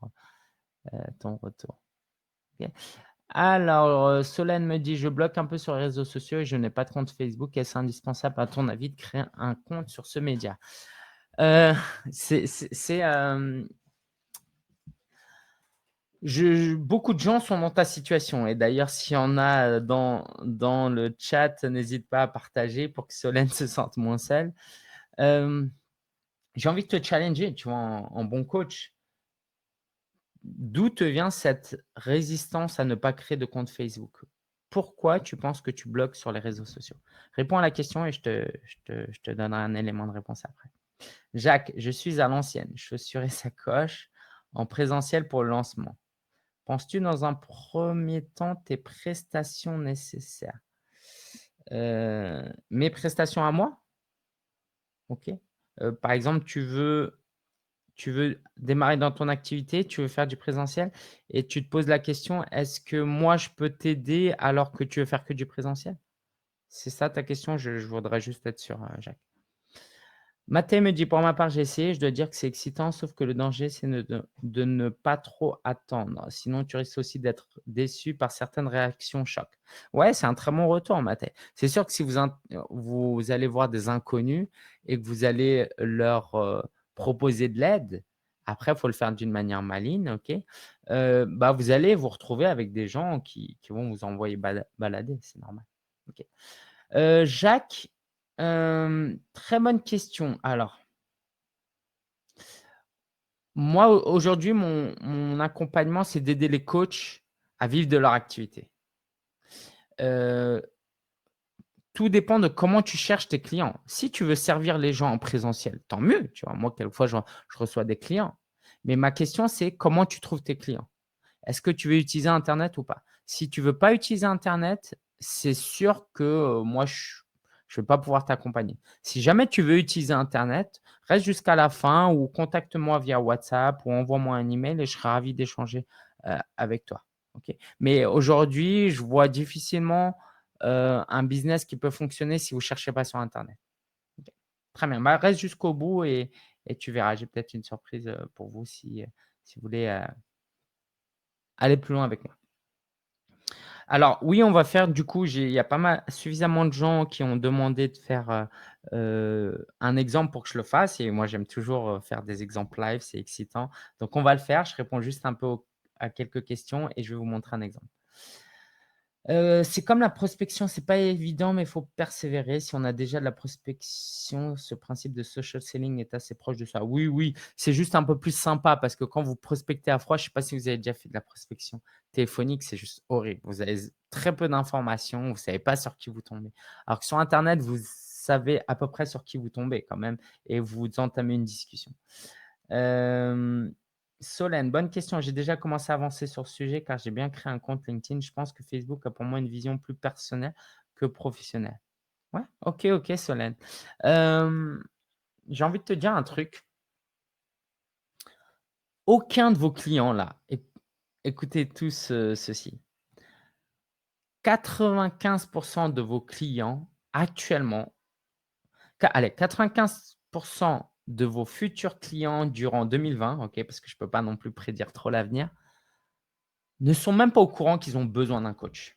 ton retour. OK. Alors, Solène me dit: «Je bloque un peu sur les réseaux sociaux et je n'ai pas de compte Facebook. Est-ce indispensable à ton avis de créer un compte sur ce média?» Heu, c'est, beaucoup de gens sont dans ta situation, et d'ailleurs s'il y en a, dans le chat, n'hésite pas à partager pour que Solène se sente moins seule. Hem, j'ai envie de te challenger, tu vois, en bon coach. D'où te vient cette résistance à ne pas créer de compte Facebook? Pourquoi tu penses que tu bloques sur les réseaux sociaux? Réponds à la question et je te donnerai un élément de réponse après. Jacques: «Je suis à l'ancienne, chaussures et sacoches en présentiel pour le lancement. Penses-tu dans un premier temps tes prestations nécessaires?» Mes prestations à moi? OK. Par exemple, tu veux démarrer dans ton activité, tu veux faire du présentiel et tu te poses la question: «Est-ce que moi je peux t'aider alors que tu veux faire que du présentiel?» C'est ça ta question? Je voudrais juste être sûr, Jacques. Mathé me dit: «Pour ma part, j'ai essayé, je dois dire que c'est excitant, sauf que le danger, c'est de ne pas trop attendre. Sinon, tu risques aussi d'être déçu par certaines réactions choc». Ouais, c'est un très bon retour, Mathé. C'est sûr que si vous allez voir des inconnus et que vous allez leur, proposer de l'aide, Après, il faut le faire d'une manière maligne, OK? Bah, vous allez vous retrouver avec des gens qui vont vous envoyer balader, c'est normal. OK. Jacques, très bonne question. Alors, moi, aujourd'hui, mon accompagnement, c'est d'aider les coachs à vivre de leur activité. Heu, Tout dépend de comment tu cherches tes clients. Si tu veux servir les gens en présentiel, tant mieux, tu vois? Moi, quelquefois, je reçois des clients. Mais ma question, c'est comment tu trouves tes clients? Est-ce que tu veux utiliser internet ou pas? Si tu veux pas utiliser internet, c'est sûr que, moi je vais pas pouvoir t'accompagner. Si jamais tu veux utiliser internet, reste jusqu'à la fin ou contacte-moi via WhatsApp ou envoie-moi un email et je serai ravi d'échanger, avec toi. OK? Mais aujourd'hui, je vois difficilement, un business qui peut fonctionner si vous cherchez pas sur internet. OK. Très bien, bah, reste jusqu'au bout et tu verras. J'ai peut-être une surprise, pour vous si vous voulez, aller plus loin avec moi. Alors oui, on va faire du coup, il y a pas mal suffisamment de gens qui ont demandé de faire, un exemple pour que je le fasse et moi j'aime toujours, faire des exemples live, c'est excitant. Donc on va le faire, je réponds juste un peu à quelques questions et je vais vous montrer un exemple. C'est comme la prospection, c'est pas évident, mais il faut persévérer. Si on a déjà de la prospection, ce principe de social selling est assez proche de ça. Oui, oui, c'est juste un peu plus sympa parce que quand vous prospectez à froid, je sais pas si vous avez déjà fait de la prospection téléphonique, c'est juste horrible. Vous avez très peu d'informations, vous savez pas sur qui vous tombez. Alors que sur internet, vous savez à peu près sur qui vous tombez quand même et vous entamez une discussion. Hem, Solène, bonne question. J'ai déjà commencé à avancer sur ce sujet car j'ai bien créé un compte LinkedIn. Je pense que Facebook a pour moi une vision plus personnelle que professionnelle. Ouais, OK, OK, Solène. Hem, j'ai envie de te dire un truc. Aucun de vos clients là, écoutez tous, ceci. 95 de vos clients actuellement, allez, 95 de vos futurs clients durant 2020, OK, parce que je ne peux pas non plus prédire trop l'avenir, ne sont même pas au courant qu'ils ont besoin d'un coach.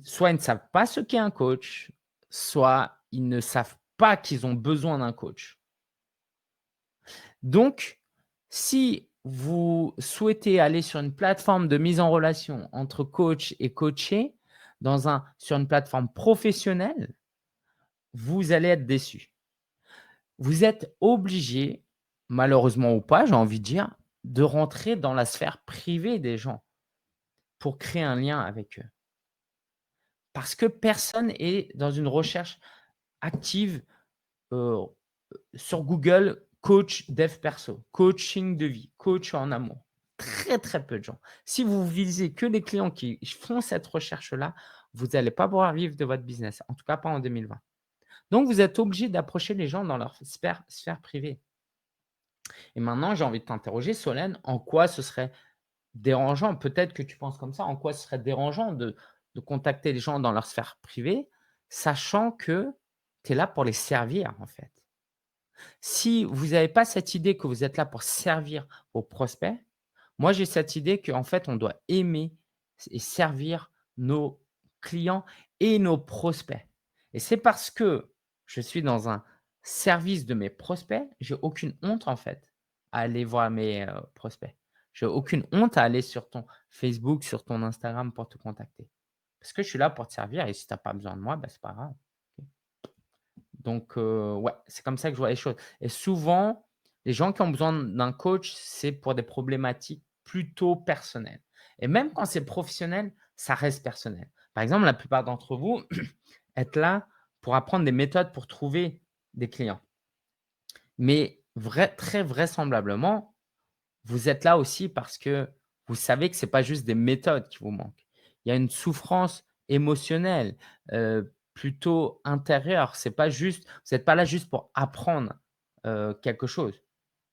Soit ils ne savent pas ce qu'est un coach, soit ils ne savent pas qu'ils ont besoin d'un coach. Donc, si vous souhaitez aller sur une plateforme de mise en relation entre coach et coaché, sur une plateforme professionnelle, vous allez être déçu. Vous êtes obligé, malheureusement ou pas, j'ai envie de dire, de rentrer dans la sphère privée des gens pour créer un lien avec eux. Parce que personne est dans une recherche active, heu, sur Google, coach dev perso, coaching de vie, coach en amour. Très, très peu de gens. Si vous visez que les clients qui font cette recherche-là, vous n'allez pas pouvoir vivre de votre business, en tout cas pas en 2020. Donc vous êtes obligé d'approcher les gens dans leur sphère privée. Et maintenant, j'ai envie de t'interroger, Solène, en quoi ce serait dérangeant? Peut-être que tu penses comme ça, en quoi ce serait dérangeant de contacter les gens dans leur sphère privée, sachant que tu es là pour les servir, en fait? Si vous n'avez pas cette idée que vous êtes là pour servir vos prospects, moi j'ai cette idée qu'en fait on doit aimer et servir nos clients et nos prospects. Et c'est parce que je suis dans un service de mes prospects, j'ai aucune honte en fait à aller voir mes, prospects. J'ai aucune honte à aller sur ton Facebook, sur ton Instagram pour te contacter. Parce que je suis là pour te servir et si tu as pas besoin de moi, bah, c'est pas grave. Donc, ouais, c'est comme ça que je vois les choses et souvent, les gens qui ont besoin d'un coach, c'est pour des problématiques plutôt personnelles et même quand c'est professionnel, ça reste personnel. Par exemple, la plupart d'entre vous êtes là pour apprendre des méthodes pour trouver des clients. Mais très vraisemblablement, vous êtes là aussi parce que vous savez que c'est pas juste des méthodes qui vous manquent. Il y a une souffrance émotionnelle, plutôt intérieure. C'est pas juste vous êtes pas là juste pour apprendre, quelque chose,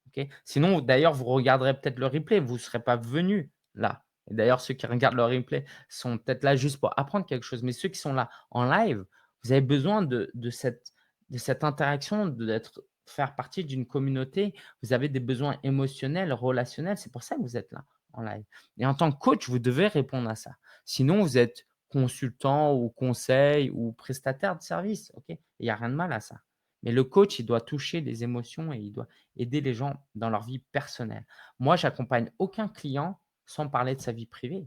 OK? Sinon, d'ailleurs, vous regarderez peut-être le replay, vous ne serez pas venu là. Et d'ailleurs, ceux qui regardent le replay sont peut-être là juste pour apprendre quelque chose. Mais ceux qui sont là en live, vous avez besoin de cette interaction, d'être faire partie d'une communauté. Vous avez des besoins émotionnels, relationnels. C'est pour ça que vous êtes là en live. Et en tant que coach, vous devez répondre à ça. Sinon, vous êtes consultant ou conseil ou prestataire de service, OK? Il y a rien de mal à ça. Mais le coach, il doit toucher des émotions et il doit aider les gens dans leur vie personnelle. Moi, j'accompagne aucun client sans parler de sa vie privée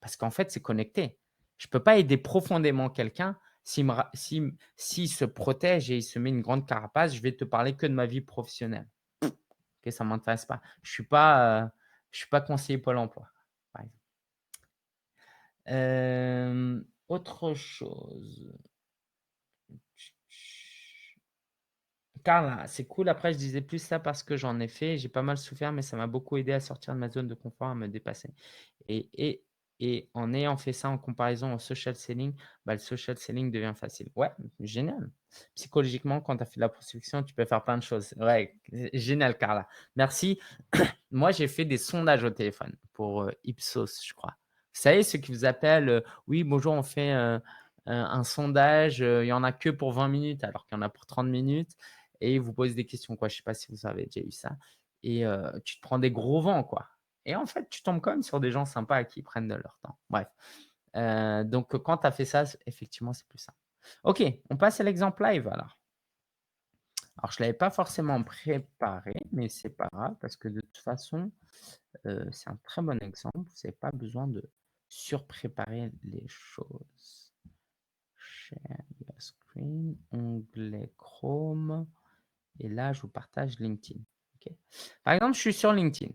parce qu'en fait, c'est connecté. Je peux pas aider profondément quelqu'un s'il se protège et il se met une grande carapace, je vais te parler que de ma vie professionnelle. OK, ça m'intéresse pas. Je suis pas conseiller Pôle emploi, par exemple. Autre chose. Carla, c'est cool. Après, je disais plus ça parce que j'en ai fait. J'ai pas mal souffert, mais ça m'a beaucoup aidé à sortir de ma zone de confort, à me dépasser. Et, et, et en ayant fait ça en comparaison au social selling, bah, le social selling devient facile. Ouais, génial. Psychologiquement, quand tu as fait de la prospection, tu peux faire plein de choses. Ouais, génial, Carla. Merci. Moi, j'ai fait des sondages au téléphone pour Ipsos, je crois. Vous savez, ceux qui vous appellent, oui, bonjour, on fait un sondage, il y en a que pour 20 minutes alors qu'il y en a pour 30 minutes et ils vous posent des questions, quoi. Je sais pas si vous avez déjà eu ça et tu te prends des gros vents, quoi et en fait, tu tombes quand même sur des gens sympas qui prennent de leur temps. Bref, donc quand tu as fait ça, effectivement, c'est plus simple. OK, on passe à l'exemple live alors. Alors je ne l'avais pas forcément préparé, mais c'est pas grave parce que de toute façon, c'est un très bon exemple. Vous n'avez pas besoin de surpréparer les choses. Share your screen, onglet Chrome et là, je vous partage LinkedIn. OK. Par exemple, je suis sur LinkedIn,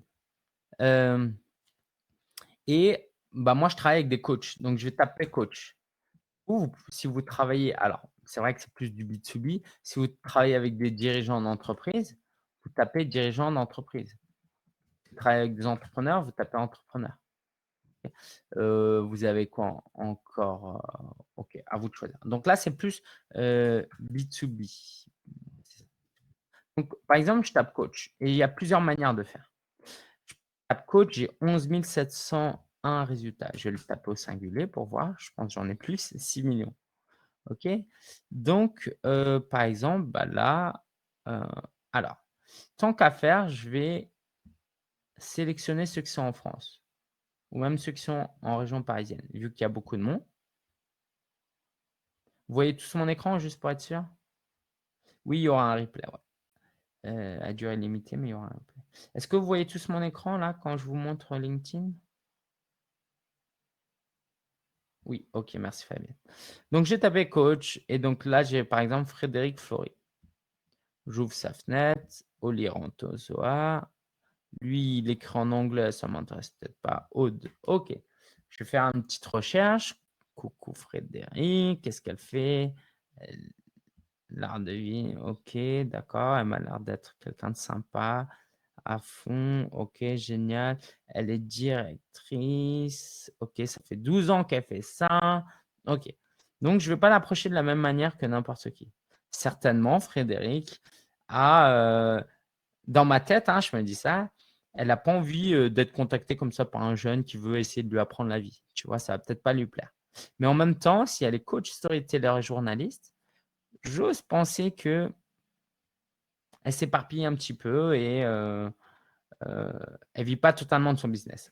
et bah, moi, je travaille avec des coachs, donc je vais taper coach. Ou si vous travaillez alors, c'est vrai que c'est plus du B2B. Si vous travaillez avec des dirigeants d'entreprise, vous tapez dirigeant d'entreprise. Si vous travaillez avec des entrepreneurs, vous tapez entrepreneur. Vous avez quoi encore? OK, à vous de choisir. Donc là, c'est plus, B2B. Donc par exemple, je tape coach et il y a plusieurs manières de faire. Je tape coach, j'ai 11 701 résultats. Je vais le taper au singulier pour voir. Je pense que j'en ai plus, 6 millions. OK? Donc par exemple, bah là, heu, alors, tant qu'à faire, je vais sélectionner ceux qui sont en France ou même ceux qui sont en région parisienne, vu qu'il y a beaucoup de monde. Vous voyez tous mon écran juste pour être sûr? Oui, il y aura un replay, ouais. À durée limitée, mais il y aura un replay. Est-ce que vous voyez tous mon écran là quand je vous montre LinkedIn? Oui, OK, merci Fabien. Donc j'ai tapé coach et donc là j'ai par exemple Frédéric Flory. J'ouvre sa fenêtre, Olirantozoa. Lui, il écrit en anglais, ça m'intéresse peut-être pas. Aude, OK. Je vais faire une petite recherche. Coucou Frédéric, qu'est-ce qu'elle fait? L'art de vie, OK, d'accord. Elle m'a l'air d'être quelqu'un de sympa, à fond. OK, génial. Elle est directrice. OK, ça fait 12 ans qu'elle fait ça. OK. Donc, je ne vais pas l'approcher de la même manière que n'importe qui. Certainement, Frédéric a, dans ma tête, hein, je me dis ça, elle n'a pas envie d'être contactée comme ça par un jeune qui veut essayer de lui apprendre la vie. Tu vois, ça va peut-être pas lui plaire. Mais en même temps, si elle est coach, storyteller et journaliste, j'ose penser qu'elle s'éparpille un petit peu et elle vit pas totalement de son business.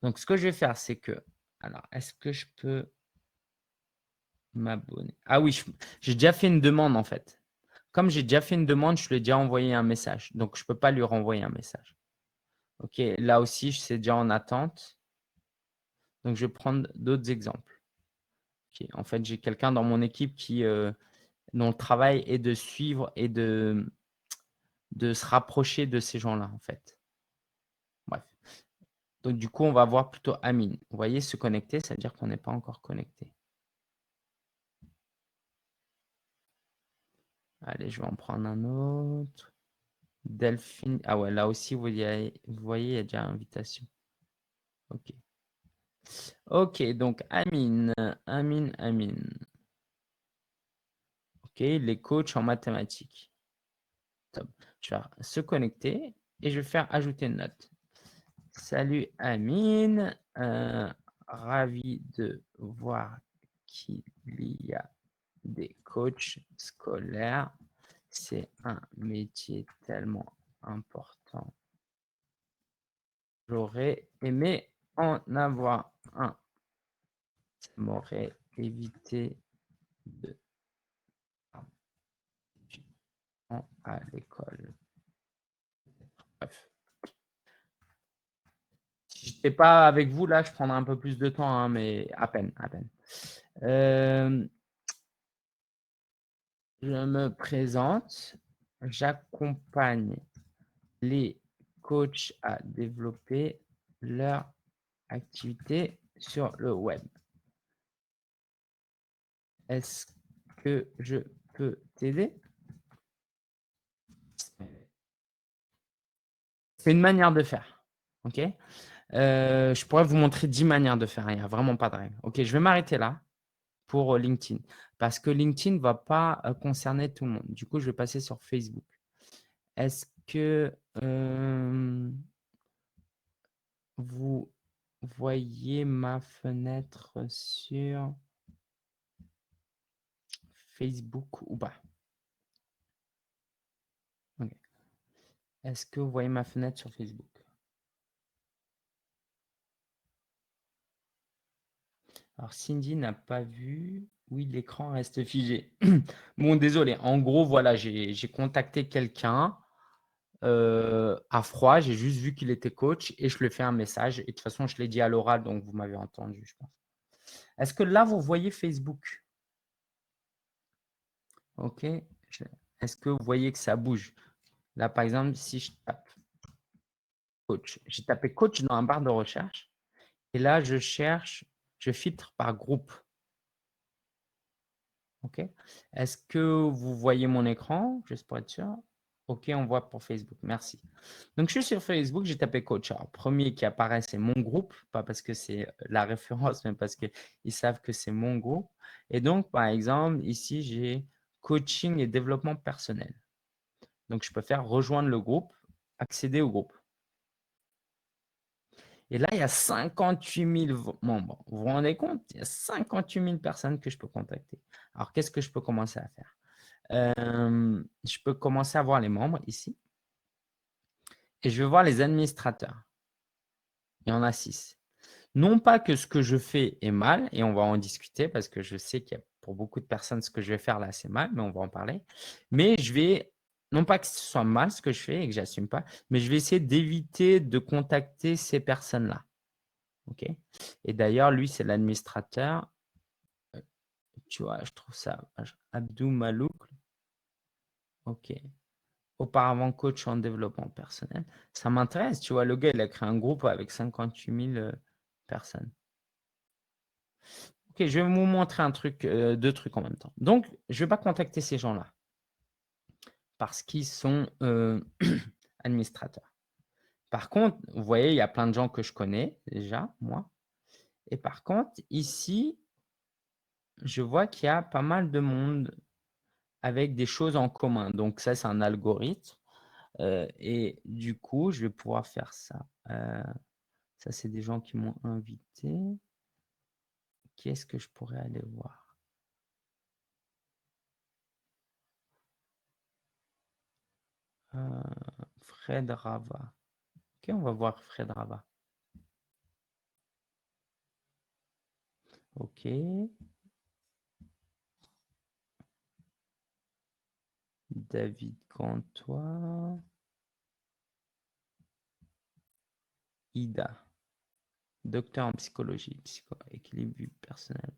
Donc ce que je vais faire, c'est que alors est-ce que je peux m'abonner? Ah oui, j'ai déjà fait une demande en fait. Comme j'ai déjà fait une demande, je lui ai déjà envoyé un message, donc je peux pas lui renvoyer un message. OK, là aussi, c'est déjà en attente, donc je vais prendre d'autres exemples. OK, en fait, j'ai quelqu'un dans mon équipe dont le travail est de suivre et de se rapprocher de ces gens-là, en fait. Bref. Donc, du coup, on va voir plutôt Amine. Vous voyez, se connecter, ça veut dire qu'on n'est pas encore connecté. Allez, je vais en prendre un autre. Delphine. Ah ouais, là aussi, vous voyez, il y a déjà invitation. OK. OK, donc Amine, Amine. OK, les coachs en mathématiques. Top. Je vais faire se connecter et je vais faire ajouter une note. Salut Amine, ravi de voir qu'il y a des coachs scolaires. C'est un métier tellement important. J'aurais aimé en avoir un. Ça m'aurait évité de à l'école. Bref. Si je n'étais pas avec vous, là, je prendrais un peu plus de temps, hein, mais à peine, à peine. Je me présente, j'accompagne les coachs à développer leur activité sur le web. Est-ce que je peux t'aider? C'est une manière de faire. OK? Je pourrais vous montrer 10 manières de faire. Il n'y a vraiment pas de règle. OK, je vais m'arrêter là pour LinkedIn parce que LinkedIn ne va pas concerner tout le monde. Du coup, je vais passer sur Facebook. Est-ce que vous voyez ma fenêtre sur Facebook ou pas? OK. Est-ce que vous voyez ma fenêtre sur Facebook? Alors, Cindy n'a pas vu. Oui, l'écran reste figé. Bon, désolé. En gros, voilà, j'ai contacté quelqu'un à froid. J'ai juste vu qu'il était coach et je lui ai fait un message. Et de toute façon, je l'ai dit à l'oral, donc vous m'avez entendu, je pense. Est-ce que là, vous voyez Facebook? OK. Est-ce que vous voyez que ça bouge? Là, par exemple, si je tape coach, j'ai tapé coach dans un barre de recherche. Et là, je cherche, je filtre par groupe. OK. Est-ce que vous voyez mon écran? Juste pour être sûr. OK, on voit pour Facebook. Merci. Donc, je suis sur Facebook, j'ai tapé coach. Alors, premier qui apparaît, c'est mon groupe, pas parce que c'est la référence, mais parce qu'ils savent que c'est mon groupe. Et donc, par exemple, ici, j'ai coaching et développement personnel. Donc, je peux faire rejoindre le groupe, accéder au groupe. Et là, il y a 58 000 membres. Vous vous rendez compte? Il y a 58 000 personnes que je peux contacter. Alors, qu'est-ce que je peux commencer à faire? Je peux commencer à voir les membres ici. Et je vais voir les administrateurs. Il y en a 6. Non pas que ce que je fais est mal, et on va en discuter parce que je sais qu'il y a pour beaucoup de personnes, ce que je vais faire là, c'est mal, mais on va en parler. Mais je vais, non pas que ce soit mal ce que je fais et que j'assume pas, mais je vais essayer d'éviter de contacter ces personnes-là. OK? Et d'ailleurs, lui, c'est l'administrateur. Tu vois, je trouve ça Abdou Malouk. OK. Auparavant coach en développement personnel. Ça m'intéresse, tu vois, le gars, il a créé un groupe avec 58 000 personnes. OK, je vais vous montrer un truc, 2 trucs en même temps. Donc, je ne vais pas contacter ces gens-là parce qu'ils sont administrateurs. Par contre, vous voyez, il y a plein de gens que je connais déjà, moi. Et par contre, ici, je vois qu'il y a pas mal de monde avec des choses en commun. Donc ça, c'est un algorithme. Et du coup, je vais pouvoir faire ça. Ça, c'est des gens qui m'ont invité. Qui est-ce que je pourrais aller voir? Fred Rava. Ok, on va voir Fred Rava. Ok. David Gantois. Ida. Docteur en psychologie, équilibre vie personnel.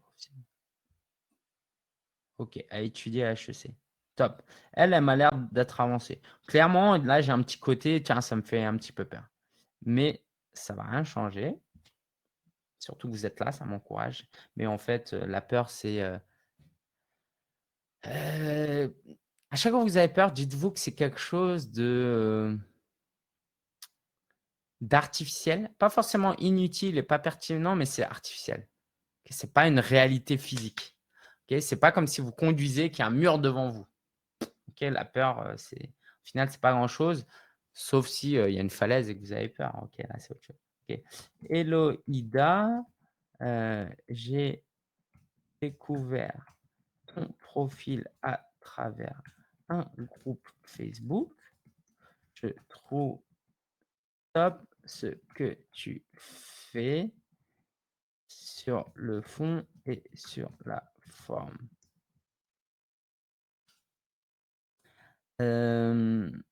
Ok, à étudier à HEC. Top. Elle m'a l'air d'être avancée. Clairement, là, j'ai un petit côté, tiens, ça me fait un petit peu peur. Mais ça ne va rien changer. Surtout que vous êtes là, ça m'encourage. Mais en fait, la peur, c'est… à chaque fois que vous avez peur, dites-vous que c'est quelque chose d'artificiel. Pas forcément inutile et pas pertinent, mais c'est artificiel. Ce n'est pas une réalité physique. Ce n'est pas comme si vous conduisez qu'il y a un mur devant vous. La peur, au final, ce n'est pas grand-chose, sauf si il y a une falaise et que vous avez peur. Là, c'est autre chose. Hello Ida, j'ai découvert ton profil à travers un groupe Facebook. Je trouve top ce que tu fais sur le fond et sur la forme. Hem,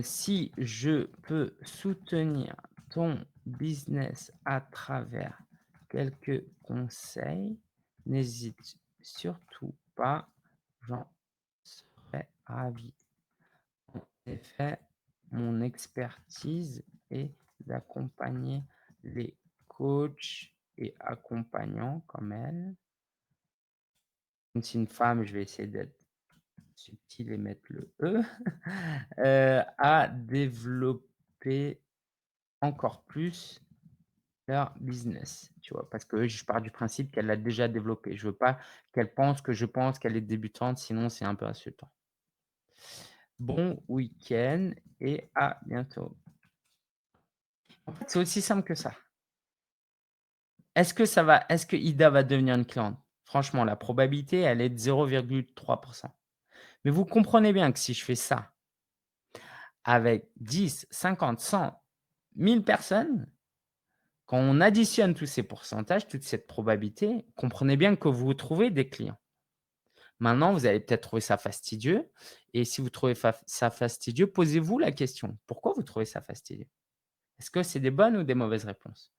si je peux soutenir ton business à travers quelques conseils, n'hésite surtout pas, j'en serais ravi. En effet, mon expertise est d'accompagner les coachs et accompagnants comme elle. Comme c'est une femme, je vais essayer d'être subtil et mettre le E, à développer encore plus leur business, tu vois? Parce que je pars du principe qu'elle l'a déjà développé. Je veux pas qu'elle pense que je pense qu'elle est débutante, sinon c'est un peu insultant. Bon week-end et à bientôt. En fait, c'est aussi simple que ça. Est-ce que Ida va devenir une cliente? Franchement, la probabilité, elle est de 0,3. Mais vous comprenez bien que si je fais ça avec 10, 50, 100, 1000 personnes, quand on additionne tous ces pourcentages, toute cette probabilité, comprenez bien que vous trouvez des clients. Maintenant, vous allez peut-être trouver ça fastidieux et si vous trouvez ça fastidieux, posez-vous la question: «Pourquoi vous trouvez ça fastidieux?» Est-ce que c'est des bonnes ou des mauvaises réponses?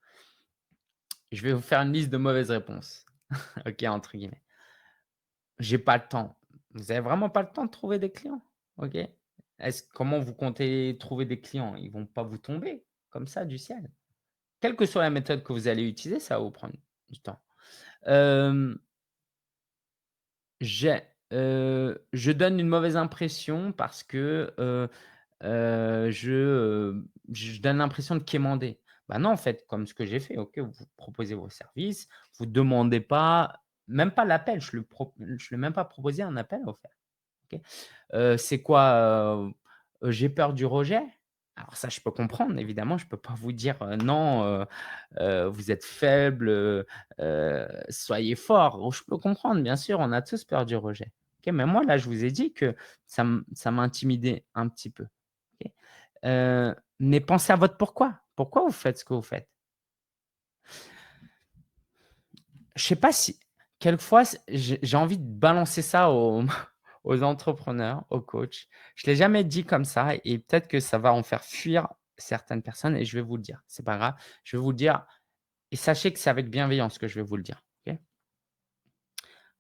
Je vais vous faire une liste de mauvaises réponses. OK, entre guillemets. J'ai pas le temps. Vous avez vraiment pas le temps de trouver des clients? OK. Comment vous comptez trouver des clients? Ils vont pas vous tomber comme ça du ciel. Quelle que soit la méthode que vous allez utiliser, ça va vous prendre du temps. Hem, j'ai je donne une mauvaise impression parce que, je donne l'impression de quémander. Bah, non, en fait, comme ce que j'ai fait, OK, vous proposez vos services, vous demandez pas même pas l'appel, je l'ai même pas proposé un appel offert. OK. C'est quoi, j'ai peur du rejet? Alors ça, je peux comprendre évidemment, je peux pas vous dire, «Non, vous êtes faible, soyez fort». Oh, je peux comprendre, bien sûr, on a tous peur du rejet. OK, mais moi, là, je vous ai dit que ça m'intimidait un petit peu. OK. Mais pensez à votre pourquoi. Pourquoi vous faites ce que vous faites? Je sais pas si quelquefois, j'ai envie de balancer ça aux aux entrepreneurs, aux coachs. Je l'ai jamais dit comme ça et peut-être que ça va en faire fuir certaines personnes et je vais vous le dire. C'est pas grave, je vais vous le dire et sachez que c'est avec bienveillance que je vais vous le dire, OK?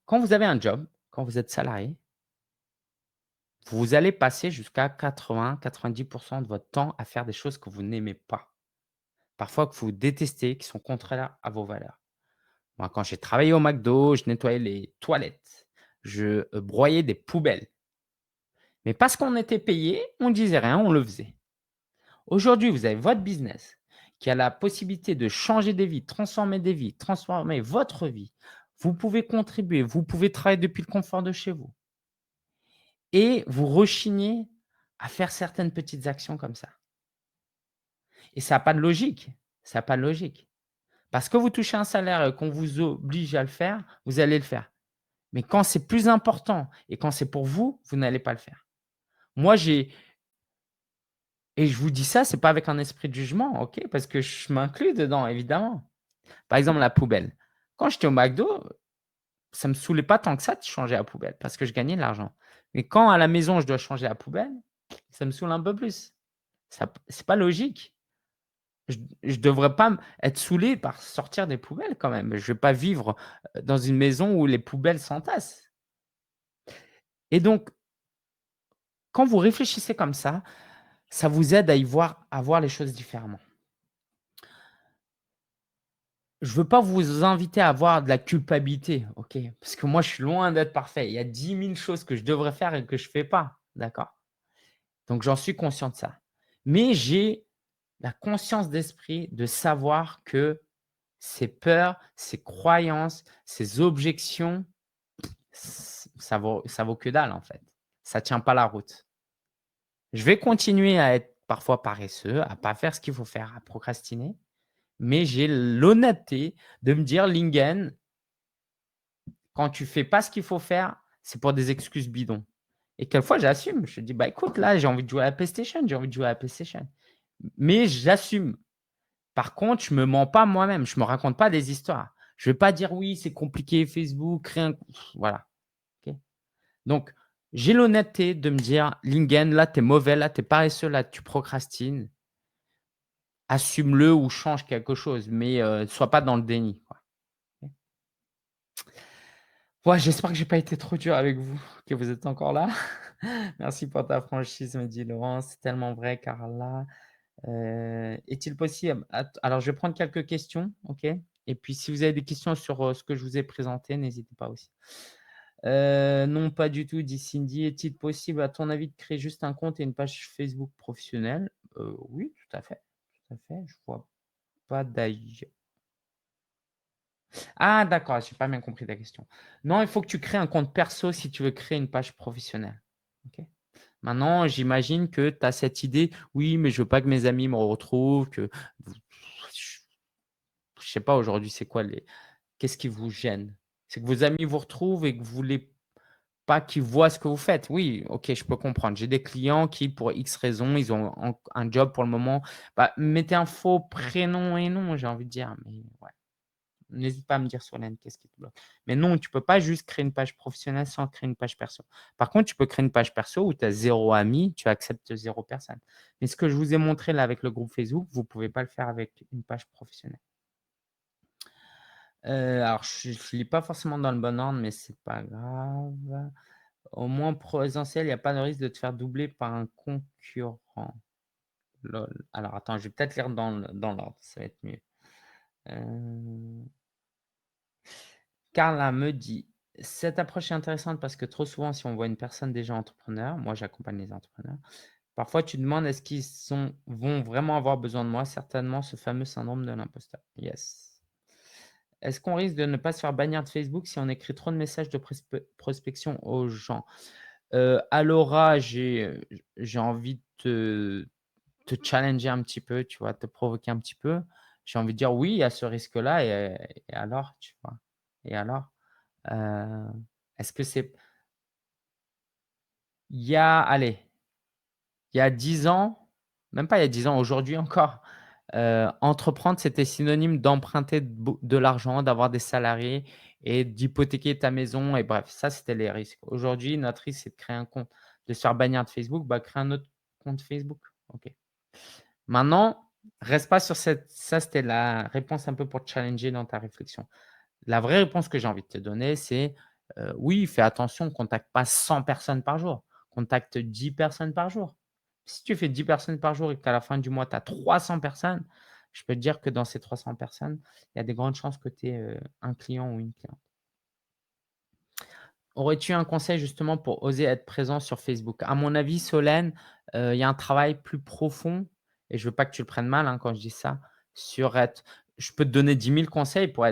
Quand vous avez un job, quand vous êtes salarié, vous allez passer jusqu'à 80-90 de votre temps à faire des choses que vous n'aimez pas. Parfois que vous détestez, qui sont contraires à vos valeurs. Moi, quand j'ai travaillé au McDo, je nettoyais les toilettes, je, broyais des poubelles. Mais parce qu'on était payé, on disait rien, on le faisait. Aujourd'hui, vous avez votre business qui a la possibilité de changer des vies, transformer des vies, transformer votre vie. Vous pouvez contribuer, vous pouvez travailler depuis le confort de chez vous et vous rechignez à faire certaines petites actions comme ça et ça a pas de logique, ça a pas de logique. Parce que vous touchez un salaire et qu'on vous oblige à le faire, vous allez le faire. Mais quand c'est plus important et quand c'est pour vous, vous n'allez pas le faire. Moi, j'ai et je vous dis ça, c'est pas avec un esprit de jugement, OK? Parce que je m'inclus dedans, évidemment. Par exemple, la poubelle. Quand j'étais au McDo, ça me saoulait pas tant que ça de changer la poubelle parce que je gagnais de l'argent. Mais quand à la maison, je dois changer la poubelle, ça me saoule un peu plus. Ça c'est pas logique. Je devrais pas être saoulé par sortir des poubelles quand même. Je vais pas vivre, dans une maison où les poubelles s'entassent et donc quand vous réfléchissez comme ça vous aide à voir les choses différemment. Je veux pas vous inviter à avoir de la culpabilité, OK? Parce que moi, je suis loin d'être parfait. Il y a 10 000 choses que je devrais faire et que je fais pas, d'accord? Donc j'en suis conscient de ça. Mais j'ai la conscience d'esprit de savoir que ces peurs, ces croyances, ces objections, ça vaut que dalle, en fait. Ça tient pas la route. Je vais continuer à être parfois paresseux, à pas faire ce qu'il faut faire, à procrastiner, mais j'ai l'honnêteté de me dire: «Lingen, quand tu fais pas ce qu'il faut faire, c'est pour des excuses bidons» et quelquefois j'assume. Je dis: «Bah, écoute, là, j'ai envie de jouer à la PlayStation, j'ai envie de jouer à la PlayStation». Mais j'assume. Par contre, je me mens pas moi-même, je me raconte pas des histoires. Je vais pas dire: «Oui, c'est compliqué Facebook, rien» voilà, Donc, j'ai l'honnêteté de me dire: «Lingen, là, tu es mauvais, là, tu es paresseux, là, tu procrastines. Assume-le ou change quelque chose, mais sois pas dans le déni, quoi». OK. Ouais, j'espère que j'ai pas été trop dur avec vous, que vous êtes encore là. Merci pour ta franchise, me dit Laurent, c'est tellement vrai, Carla. Est-il possible alors je vais prendre quelques questions, OK? Et puis si vous avez des questions sur, ce que je vous ai présenté, n'hésitez pas aussi. Non, pas du tout, dit Cindy. Est-il possible, à ton avis, de créer juste un compte et une page Facebook professionnelle? Oui, tout à fait, tout à fait. Je vois pas d'ailleurs. Ah d'accord, j'ai pas bien compris ta question. Non, il faut que tu crées un compte perso si tu veux créer une page professionnelle. OK? Maintenant, j'imagine que tu as cette idée: «Oui, mais je veux pas que mes amis me retrouvent, que vous» je sais pas aujourd'hui, c'est quoi les qu'est-ce qui vous gêne? C'est que vos amis vous retrouvent et que vous voulez pas qu'ils voient ce que vous faites? Oui, OK, je peux comprendre. J'ai des clients qui, pour X raisons, ils ont un job pour le moment. Bah, mettez un faux prénom et nom, j'ai envie de dire, mais ouais. N'hésite pas à me dire Solène, qu'est-ce qui te bloque? Mais non, tu peux pas juste créer une page professionnelle sans créer une page perso. Par contre, tu peux créer une page perso où tu as 0 ami, tu acceptes 0 personne. Mais ce que je vous ai montré là avec le groupe Facebook, vous pouvez pas le faire avec une page professionnelle. Alors je lis pas forcément dans le bon ordre, mais c'est pas grave. Au moins présentiel, il y a pas de risque de te faire doubler par un concurrent. Lol. Alors attends, je vais peut-être lire dans l'ordre, ça va être mieux. Heu Carla me dit: «Cette approche est intéressante parce que trop souvent, si on voit une personne déjà entrepreneur», moi j'accompagne les entrepreneurs, «parfois tu te demandes est-ce qu'ils vont vraiment avoir besoin de moi?» Certainement ce fameux syndrome de l'imposteur. Yes. Est-ce qu'on risque de ne pas se faire bannir de Facebook si on écrit trop de messages de prospection aux gens? À j'ai envie de te challenger un petit peu, tu vois? Te provoquer un petit peu. J'ai envie de dire: «Oui, il y a ce risque-là et alors?» Tu vois? Et alors? Heu, est-ce que c'est il y a allez, il y a 10 ans, même pas il y a 10 ans, aujourd'hui encore, entreprendre, c'était synonyme d'emprunter de l'argent, d'avoir des salariés et d'hypothéquer ta maison et bref, ça, c'était les risques. Aujourd'hui, notre risque, c'est de créer un compte, de se faire bannir de Facebook, bah, crée un autre compte Facebook. OK. Maintenant, reste pas sur cette ça, c'était la réponse un peu pour te challenger dans ta réflexion. La vraie réponse que j'ai envie de te donner, c'est, oui, fais attention, contacte pas 100 personnes par jour, contacte 10 personnes par jour. Si tu fais 10 personnes par jour et qu'à la fin du mois, tu as 300 personnes, je peux te dire que dans ces 300 personnes, il y a des grandes chances que tu aies, un client ou une cliente. Aurais-tu un conseil justement pour oser être présent sur Facebook? À mon avis, Solène, il y a un travail plus profond et je veux pas que tu le prennes mal, hein, quand je dis ça, sur être je peux te donner 10 000 conseils pour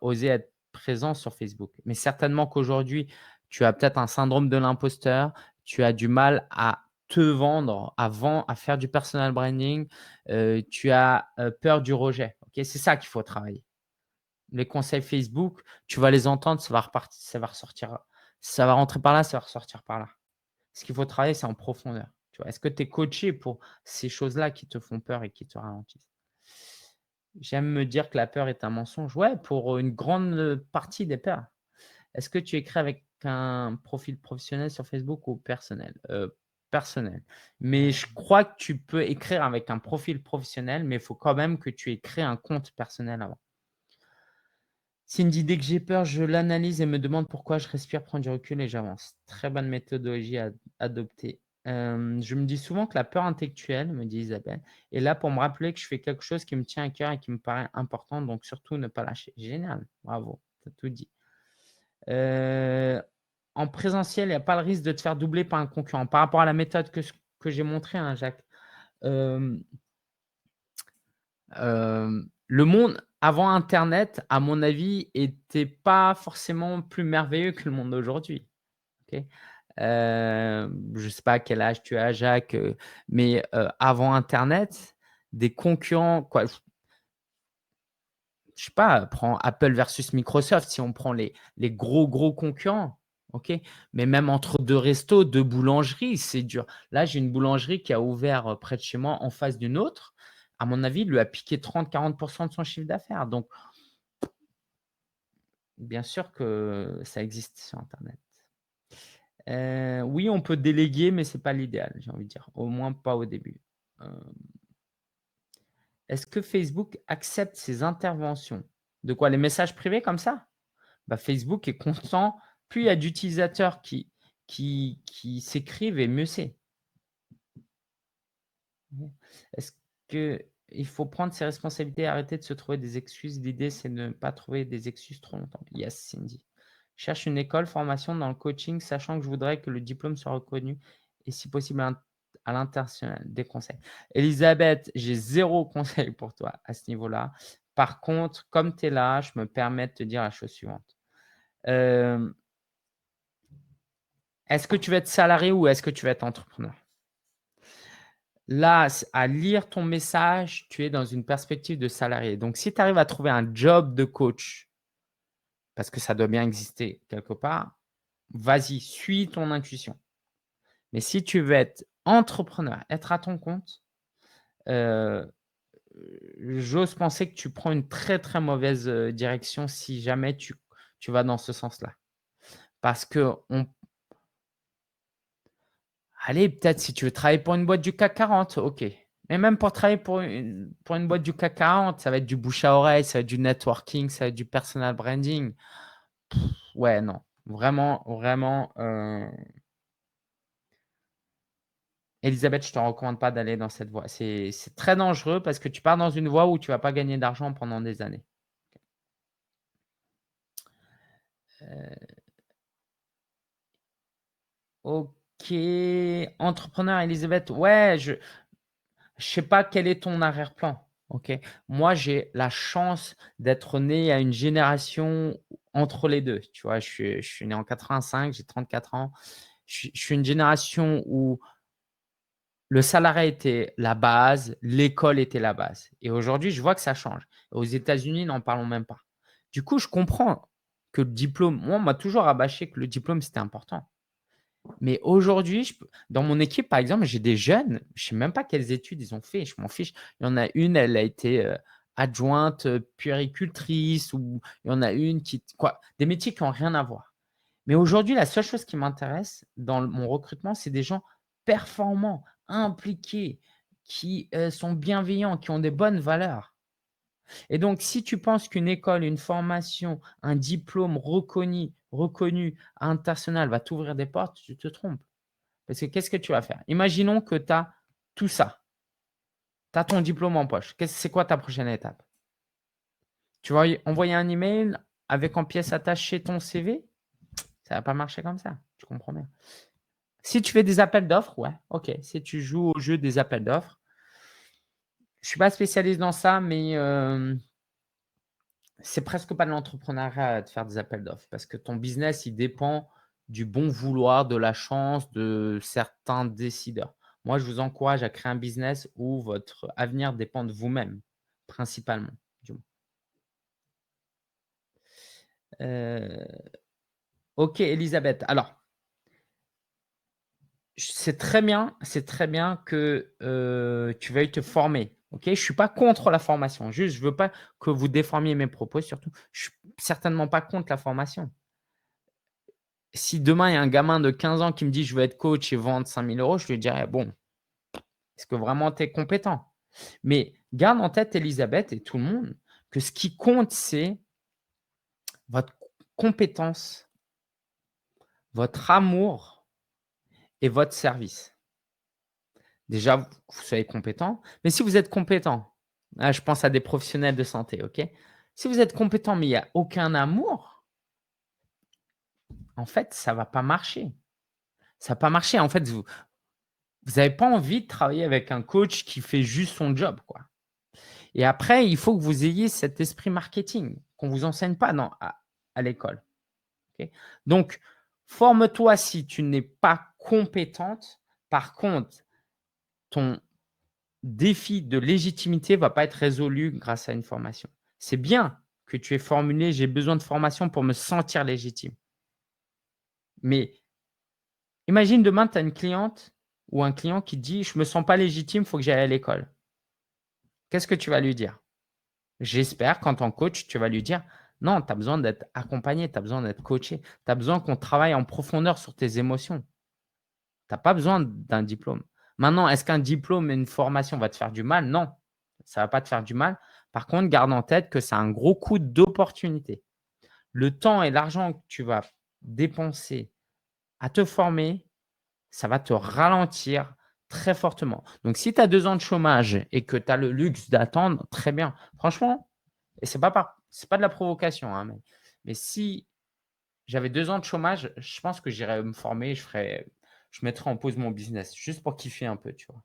oser être présent sur Facebook. Mais certainement qu'aujourd'hui, tu as peut-être un syndrome de l'imposteur, tu as du mal à te vendre, à faire du personal branding, tu as, peur du rejet, OK? C'est ça qu'il faut travailler. Les conseils Facebook, tu vas les entendre, ça va ressortir, ça va rentrer par là, ça va ressortir par là. Ce qu'il faut travailler, c'est en profondeur, tu vois? Est-ce que tu es coaché pour ces choses-là qui te font peur et qui te ralentissent? J'aime me dire que la peur est un mensonge. Ouais, pour une grande, partie des peurs. Est-ce que tu écris avec un profil professionnel sur Facebook ou personnel? Personnel. Mais je crois que tu peux écrire avec un profil professionnel, mais il faut quand même que tu aies créé un compte personnel avant. Cindy: «Dès que j'ai peur, je l'analyse et me demande pourquoi, je respire, prends du recul et j'avance». Très bonne méthodologie à adopter. Je me dis souvent que la peur intellectuelle, me dit Isabelle, est là pour me rappeler que je fais quelque chose qui me tient à cœur et qui me paraît important, donc surtout ne pas lâcher. Génial, bravo, tu as tout dit. Heu, En présentiel, il y a pas le risque de te faire doubler par un concurrent. Par rapport à la méthode que j'ai montrée, hein, Jacques, hem le monde avant internet, à mon avis, était pas forcément plus merveilleux que le monde d'aujourd'hui, OK? Je sais pas à quel âge tu as, Jacques, mais avant internet, des concurrents quoi, je sais pas, prends Apple versus Microsoft, si on prend les gros concurrents, OK? Mais même entre 2 restos, 2 boulangeries, c'est dur. Là, j'ai une boulangerie qui a ouvert, près de chez moi, en face d'une autre. À mon avis, il lui a piqué 30-40 de son chiffre d'affaires. Donc bien sûr que ça existe sur internet. Oui, on peut déléguer, mais c'est pas l'idéal, j'ai envie de dire, au moins pas au début. Hem, est-ce que Facebook accepte ces interventions? De quoi? Les messages privés comme ça? Bah, Facebook est content, plus il y a d'utilisateurs qui s'écrivent et mieux c'est. Mmh. Est-ce qu'il faut prendre ses responsabilités et arrêter de se trouver des excuses? L'idée, c'est de ne pas trouver des excuses trop longtemps. Yes, Cindy. Je cherche une école, formation dans le coaching, sachant que je voudrais que le diplôme soit reconnu et si possible à l'international. Des conseils. Elisabeth, j'ai zéro conseil pour toi à ce niveau-là. Par contre, comme tu es là, je me permets de te dire la chose suivante. Hem, est-ce que tu veux être salarié ou est-ce que tu veux être entrepreneur? Là, à lire ton message, tu es dans une perspective de salarié. Donc, si tu arrives à trouver un job de coach, parce que ça doit bien exister quelque part, vas-y, suis ton intuition. Mais si tu veux être entrepreneur, être à ton compte, heu, j'ose penser que tu prends une très, très mauvaise, direction si jamais tu vas dans ce sens-là. Parce qu'on allez, peut-être si tu veux travailler pour une boîte du CAC 40, OK. Mais même pour travailler pour une boîte du CAC 40, ça va être du bouche à oreille, ça va être du networking, ça va être du personal branding. Ouais, non. Vraiment, vraiment, Elisabeth, je ne te recommande pas d'aller dans cette voie. C'est très dangereux parce que tu pars dans une voie où tu ne vas pas gagner d'argent pendant des années. Heu, OK. Entrepreneur, Elisabeth, ouais, je sais pas quel est ton arrière-plan, OK? Moi, j'ai la chance d'être né à une génération entre les 2. Tu vois? Je suis né en 85, j'ai 34 ans. Je suis une génération où le salariat était la base, l'école était la base et aujourd'hui, je vois que ça change. Aux États-Unis, n'en parlons même pas. Du coup, je comprends que le diplôme moi, on m'a toujours rabâché que le diplôme, c'était important. Mais aujourd'hui, dans mon équipe, par exemple, j'ai des jeunes, je ne sais même pas quelles études ils ont fait, je m'en fiche. Il y en a une, elle a été, adjointe, puéricultrice ou il y en a une qui quoi, des métiers qui ont rien à voir. Mais aujourd'hui, la seule chose qui m'intéresse dans mon recrutement, c'est des gens performants, impliqués, qui, sont bienveillants, qui ont des bonnes valeurs. Et donc, si tu penses qu'une école, une formation, un diplôme reconnu international va t'ouvrir des portes, tu te trompes. Parce que qu'est-ce que tu vas faire? Imaginons que tu as tout ça. Tu as ton diplôme en poche. C'est quoi ta prochaine étape? Tu vas envoyer un email avec en pièce attachée ton CV? Ça va pas marcher comme ça, tu comprends bien. Si tu fais des appels d'offres, ouais, OK. Si tu joues au jeu des appels d'offres, je suis pas spécialiste dans ça, mais c'est presque pas de l'entrepreneuriat de faire des appels d'offres parce que ton business, il dépend du bon vouloir, de la chance de certains décideurs. Moi, je vous encourage à créer un business où votre avenir dépend de vous-même, principalement, du moins. Heu, OK, Elisabeth. Alors, c'est très bien que, tu veuilles te former, OK? Je suis pas contre la formation, juste je veux pas que vous déformiez mes propos surtout. Je suis certainement pas contre la formation. Si demain, il y a un gamin de 15 ans qui me dit: «Je veux être coach et vendre 5 000 €», je lui dirais: «Bon, est-ce que vraiment tu es compétent?» Mais garde en tête, Elisabeth et tout le monde, que ce qui compte, c'est votre compétence, votre amour et votre service. Déjà, vous soyez compétent, mais si vous êtes compétent, là, je pense à des professionnels de santé, OK? Si vous êtes compétent, mais il y a aucun amour, en fait, ça va pas marcher. Ça va pas marcher. En fait, vous avez pas envie de travailler avec un coach qui fait juste son job, quoi. Et après, il faut que vous ayez cet esprit marketing qu'on vous enseigne pas à l'école, OK? Donc, forme-toi si tu n'es pas compétente. Par contre, ton défi de légitimité va pas être résolu grâce à une formation. C'est bien que tu aies formulé: «J'ai besoin de formation pour me sentir légitime». Mais imagine demain, tu as une cliente ou un client qui te dit: «Je me sens pas légitime, il faut que j'aille à l'école». Qu'est-ce que tu vas lui dire? J'espère qu'en tant que coach, tu vas lui dire: Non, tu as besoin d'être accompagné, tu as besoin d'être coaché, tu as besoin qu'on travaille en profondeur sur tes émotions. Tu as pas besoin d'un diplôme. Maintenant, est-ce qu'un diplôme et une formation va te faire du mal? Non, ça va pas te faire du mal. Par contre, garde en tête que c'est un gros coût d'opportunité. Le temps et l'argent que tu vas dépenser à te former, ça va te ralentir très fortement. Donc si tu as 2 ans de chômage et que tu as le luxe d'attendre, très bien. Franchement, et c'est pas de la provocation, hein, mais si j'avais 2 ans de chômage, je pense que j'irais me former, je mettrais en pause mon business juste pour kiffer un peu, tu vois?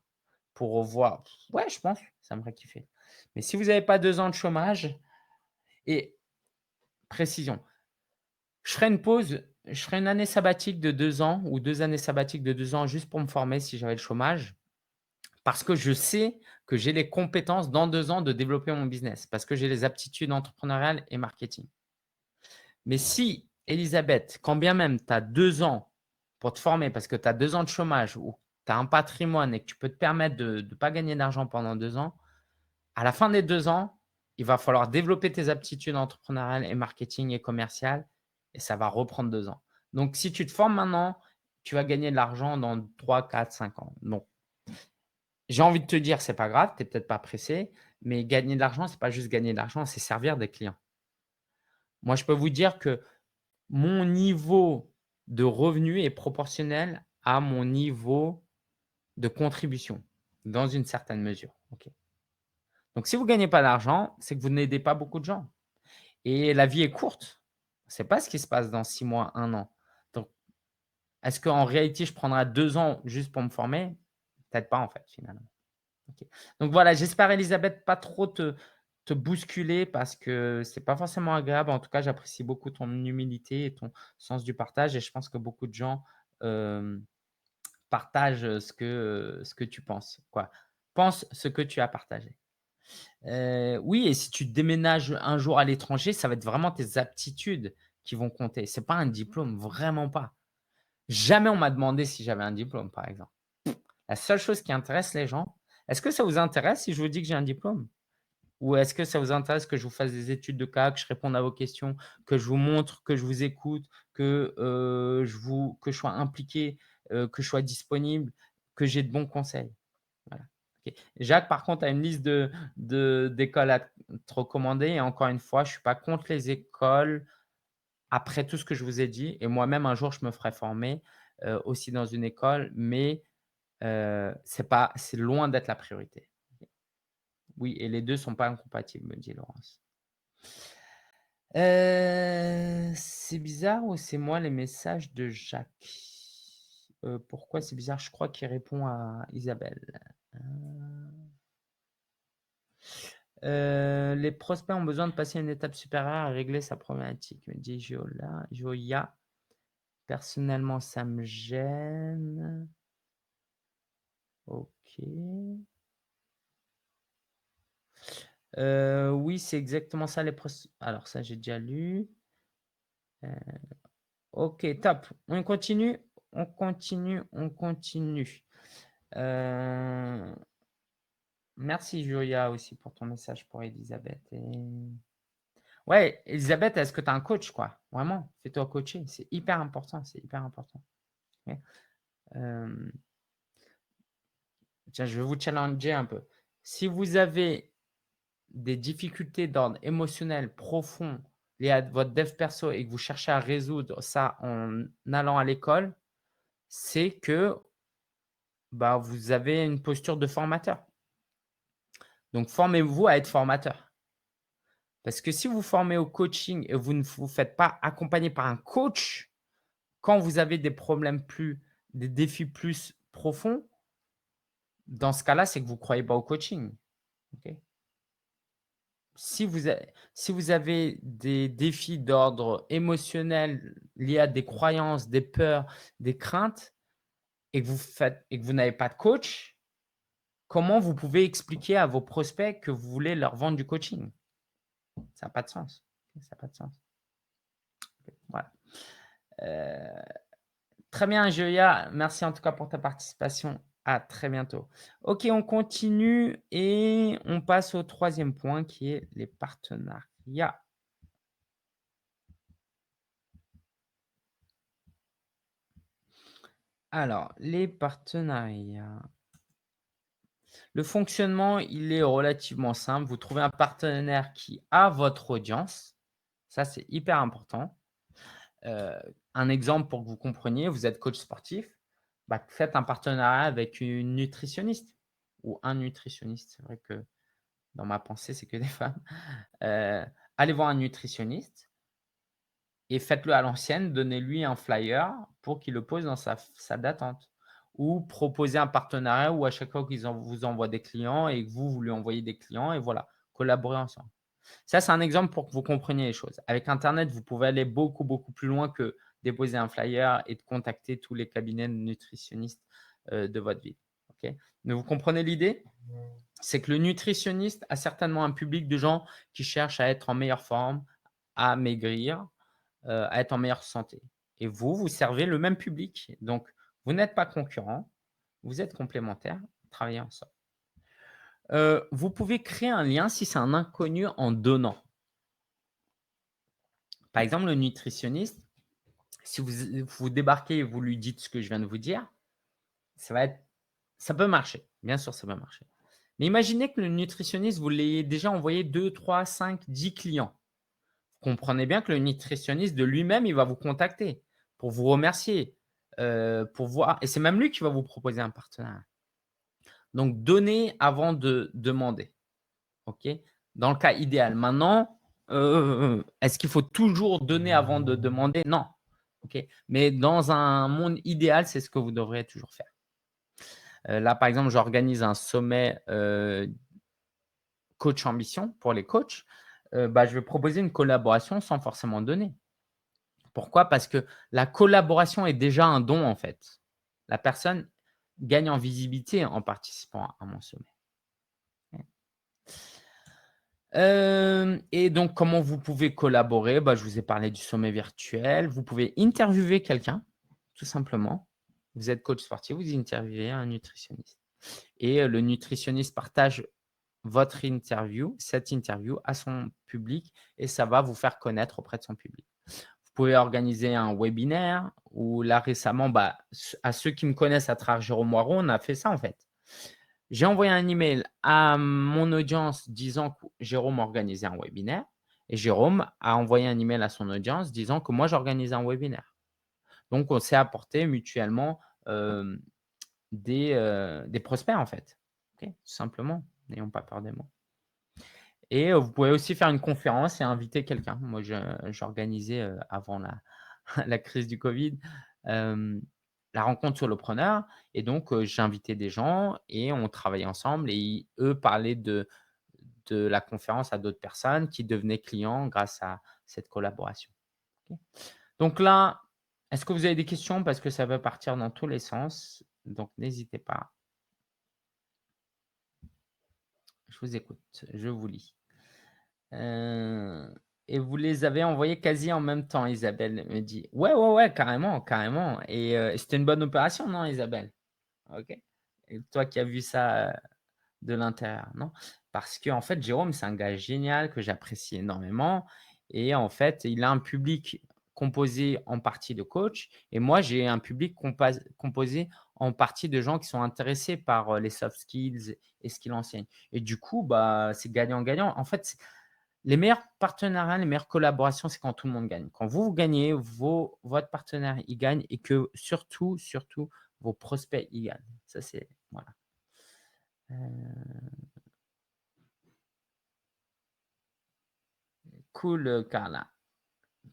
Pour revoir, ouais, je pense, ça me ferait kiffer. Mais si vous avez pas 2 ans de chômage, et précision, je ferais une année sabbatique de 2 ans ou 2 années sabbatiques de 2 ans juste pour me former si j'avais le chômage. Parce que je sais que j'ai les compétences dans 2 ans de développer mon business, parce que j'ai les aptitudes entrepreneuriales et marketing. Mais si, Elisabeth, quand bien même tu as 2 ans pour te former parce que tu as 2 ans de chômage ou tu as un patrimoine et que tu peux te permettre de ne pas gagner d'argent pendant 2 ans, à la fin des 2 ans, il va falloir développer tes aptitudes entrepreneuriales et marketing et commerciales, et ça va reprendre 2 ans. Donc si tu te formes maintenant, tu vas gagner de l'argent dans 3, 4, 5 ans. Donc j'ai envie de te dire, c'est pas grave, tu es peut-être pas pressé, mais gagner de l'argent, c'est pas juste gagner de l'argent, c'est servir des clients. Moi, je peux vous dire que mon niveau de revenu est proportionnel à mon niveau de contribution, dans une certaine mesure, OK? Donc si vous ne gagnez pas d'argent, c'est que vous n'aidez pas beaucoup de gens, et la vie est courte. On ne sait pas ce qui se passe dans 6 mois, 1 an. Donc est-ce qu'en réalité, je prendrai 2 ans juste pour me former? Peut-être pas en fait, finalement. OK. Donc voilà, j'espère, Elisabeth, pas trop te bousculer parce que c'est pas forcément agréable. En tout cas, j'apprécie beaucoup ton humilité et ton sens du partage, et je pense que beaucoup de gens, hem, partagent, ce que tu penses, quoi. Pense ce que tu as partagé. Oui, et si tu déménages un jour à l'étranger, ça va être vraiment tes aptitudes qui vont compter. C'est pas un diplôme, vraiment pas. Jamais on m'a demandé si j'avais un diplôme, par exemple. La seule chose qui intéresse les gens, est-ce que ça vous intéresse si je vous dis que j'ai un diplôme? Ou est-ce que ça vous intéresse que je vous fasse des études de cas, que je réponde à vos questions, que je vous montre, que je vous écoute, que je sois impliqué, que je sois disponible, que j'ai de bons conseils? Voilà. OK. Jacques, par contre, a une liste d'écoles à te recommander, et encore une fois, je ne suis pas contre les écoles après tout ce que je vous ai dit, et moi-même un jour je me ferai former, aussi dans une école, mais c'est loin d'être la priorité. Oui, et les 2 sont pas incompatibles, me dit Laurence. C'est bizarre ou c'est moi les messages de Jacques? Pourquoi c'est bizarre? Je crois qu'il répond à Isabelle. Heu les prospects ont besoin de passer une étape supérieure et régler sa problématique, me dit Joya. Personnellement, ça me gêne. OK. Oui, c'est exactement ça les alors ça, j'ai déjà lu. Heu, OK, top. On continue? On continue, on continue. Heu, merci Julia aussi pour ton message pour Elisabeth, ouais, Elisabeth, est-ce que tu as un coach, quoi? Vraiment, fais-toi coacher, c'est hyper important, c'est hyper important. OK? Hem, tiens, je vais vous challenger un peu. Si vous avez des difficultés d'ordre émotionnel profond liées à votre dev perso et que vous cherchez à résoudre ça en allant à l'école, c'est que, bah, vous avez une posture de formateur. Donc formez-vous à être formateur. Parce que si vous formez au coaching et vous ne vous faites pas accompagner par un coach, quand vous avez des défis plus profonds, dans ce cas-là, c'est que vous ne croyez pas au coaching. OK? Si vous avez des défis d'ordre émotionnel liés à des croyances, des peurs, des craintes, et que vous n'avez pas de coach, comment vous pouvez expliquer à vos prospects que vous voulez leur vendre du coaching? Ça n'a pas de sens. Ça a pas de sens. Voilà. Heu, très bien, Joya, merci en tout cas pour ta participation. À très bientôt. OK, on continue et on passe au troisième point qui est les partenariats. Alors, les partenariats. Le fonctionnement, il est relativement simple. Vous trouvez un partenaire qui a votre audience. Ça, c'est hyper important. Heu, un exemple pour que vous compreniez, vous êtes coach sportif, bah, faites un partenariat avec une nutritionniste ou un nutritionniste. C'est vrai que dans ma pensée, c'est que des femmes. Heu, allez voir un nutritionniste et faites-le à l'ancienne, donnez-lui un flyer pour qu'il le pose dans sa salle d'attente. Ou proposez un partenariat où à chaque fois qu'ils vous envoient des clients et que vous lui envoyez des clients et voilà, collaborez ensemble. Ça, c'est un exemple pour que vous compreniez les choses. Avec internet, vous pouvez aller beaucoup, beaucoup plus loin que déposer un flyer et de contacter tous les cabinets de nutritionnistes, de votre ville, OK? Mais vous comprenez l'idée? C'est que le nutritionniste a certainement un public de gens qui cherchent à être en meilleure forme, à maigrir, à être en meilleure santé et vous, vous servez le même public. Donc vous n'êtes pas concurrents, vous êtes complémentaires, travaillez ensemble. Vous pouvez créer un lien si c'est un inconnu en donnant. Par exemple, le nutritionniste, si vous débarquez et vous lui dites ce que je viens de vous dire, ça peut marcher. Bien sûr, ça peut marcher. Mais imaginez que le nutritionniste, vous l'ayez déjà envoyé 2, 3, 5, 10 clients. Vous comprenez bien que le nutritionniste de lui-même, il va vous contacter pour vous remercier, pour voir et c'est même lui qui va vous proposer un partenariat. Donc donnez avant de demander, OK? Dans le cas idéal. Maintenant, est-ce qu'il faut toujours donner avant de demander? Non, OK? Mais dans un monde idéal, c'est ce que vous devriez toujours faire. Là, par exemple, j'organise un sommet, coach ambition pour les coachs. Bah, je vais proposer une collaboration sans forcément donner. Pourquoi? Parce que la collaboration est déjà un don, en fait. La personne gagne en visibilité en participant à mon sommet. Et donc comment vous pouvez collaborer? Bah, je vous ai parlé du sommet virtuel. Vous pouvez interviewer quelqu'un, tout simplement. Vous êtes coach sportif, vous interviewez un nutritionniste et le nutritionniste partage votre interview, cette interview à son public et ça va vous faire connaître auprès de son public. Vous pouvez organiser un webinaire ou là récemment, bah, à ceux qui me connaissent à travers Jérôme Moireau, on a fait ça en fait. J'ai envoyé un email à mon audience disant que Jérôme organisait un webinaire et Jérôme a envoyé un email à son audience disant que moi j'organise un webinaire. Donc on s'est apporté mutuellement, hem, des prospects en fait. OK, tout simplement, n'ayons pas peur des mots. Et vous pouvez aussi faire une conférence et inviter quelqu'un. Moi, j'organisais, avant la la crise du covid, hem, la rencontre solopreneur et donc j'ai invité des gens et on travaillait ensemble et eux parlaient de la conférence à d'autres personnes qui devenaient clients grâce à cette collaboration. OK. Donc là, est-ce que vous avez des questions? Parce que ça peut partir dans tous les sens, donc n'hésitez pas. Je vous écoute, je vous lis. Heu et vous les avez envoyés quasi en même temps, Isabelle me dit. Ouais, ouais, ouais, carrément, carrément et c'était une bonne opération, non, Isabelle? OK. Et toi qui as vu ça, de l'intérieur, non? Parce qu'en fait, Jérôme, c'est un gars génial que j'apprécie énormément et en fait, il a un public composé en partie de coachs et moi, j'ai un public composé en partie de gens qui sont intéressés par, les soft skills et ce qu'il enseigne et du coup, bah, c'est gagnant-gagnant. En fait, les meilleurs partenariats, les meilleures collaborations, c'est quand tout le monde gagne. Quand vous, vous gagnez, votre partenaire, il gagne et que surtout, surtout, vos prospects, ils gagnent. Ça, c'est voilà. Heu, cool, Carla.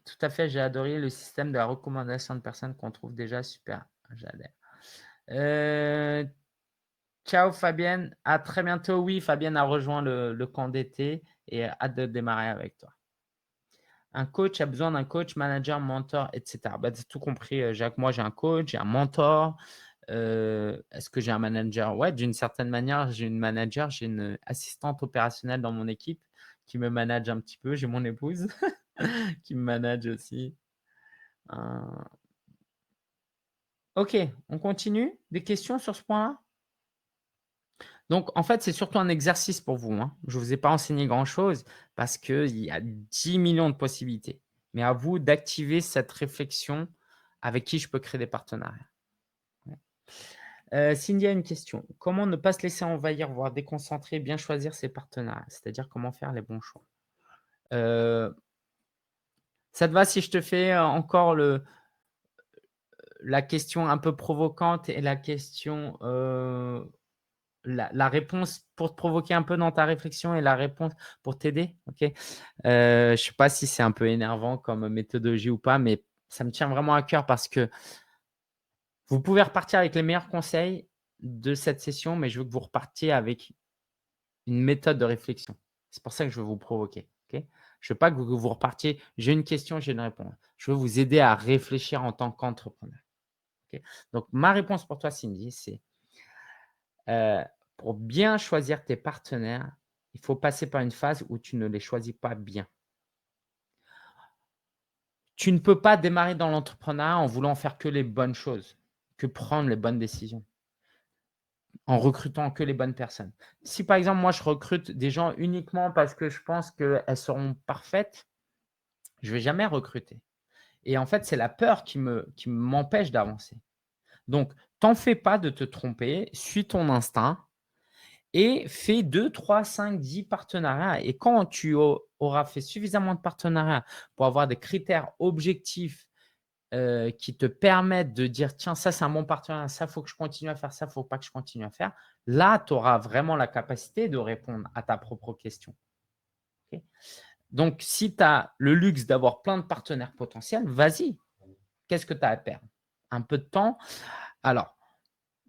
Tout à fait, j'ai adoré le système de la recommandation de personnes qu'on trouve déjà super. J'adhère. Heu, ciao Fabienne, à très bientôt. Oui, Fabienne a rejoint le camp d'été et hâte de démarrer avec toi. Un coach a besoin d'un coach, manager, mentor, et cetera. Bah, tu as tout compris, Jacques. Moi, j'ai un coach, j'ai un mentor. Est-ce que j'ai un manager? Ouais, d'une certaine manière, j'ai une manager, j'ai une assistante opérationnelle dans mon équipe qui me manage un petit peu. J'ai mon épouse qui me manage aussi. Heu, OK, on continue? Des questions sur ce point-là? Donc en fait, c'est surtout un exercice pour vous, hein. Je ne vous ai pas enseigné grand-chose parce qu'il y a 10 millions de possibilités. Mais à vous d'activer cette réflexion avec qui je peux créer des partenariats. Cindy a une question. Comment ne pas se laisser envahir, voire déconcentrer, bien choisir ses partenaires? C'est-à-dire comment faire les bons choix? Heu, Ça te va si je te fais, encore la question un peu provocante et la question, la réponse pour te provoquer un peu dans ta réflexion et la réponse pour t'aider? OK? Je sais pas si c'est un peu énervant comme méthodologie ou pas, mais ça me tient vraiment à cœur parce que vous pouvez repartir avec les meilleurs conseils de cette session, mais je veux que vous repartiez avec une méthode de réflexion. C'est pour ça que je veux vous provoquer, OK? Je veux pas que vous repartiez: «J'ai une question, j'ai une réponse». Je veux vous aider à réfléchir en tant qu'entrepreneur, OK? Donc ma réponse pour toi, Cindy, c'est, heu, pour bien choisir tes partenaires, il faut passer par une phase où tu ne les choisis pas bien. Tu ne peux pas démarrer dans l'entrepreneuriat en voulant faire que les bonnes choses, que prendre les bonnes décisions, en recrutant que les bonnes personnes. Si par exemple, moi, je recrute des gens uniquement parce que je pense qu'elles seront parfaites, je vais jamais recruter et en fait, c'est la peur qui m'empêche d'avancer. Donc, t'en fais pas de te tromper, suis ton instinct et fais 2, 3, 5, 10 partenariats et quand tu auras fait suffisamment de partenariats pour avoir des critères objectifs qui te permettent de dire: «Tiens, ça, c'est un bon partenariat, ça, faut que je continue à faire, ça, faut pas que je continue à faire». Là, tu auras vraiment la capacité de répondre à ta propre question, OK? Donc si tu as le luxe d'avoir plein de partenaires potentiels, vas-y. Qu'est-ce que tu as à perdre? Un peu de temps? Alors,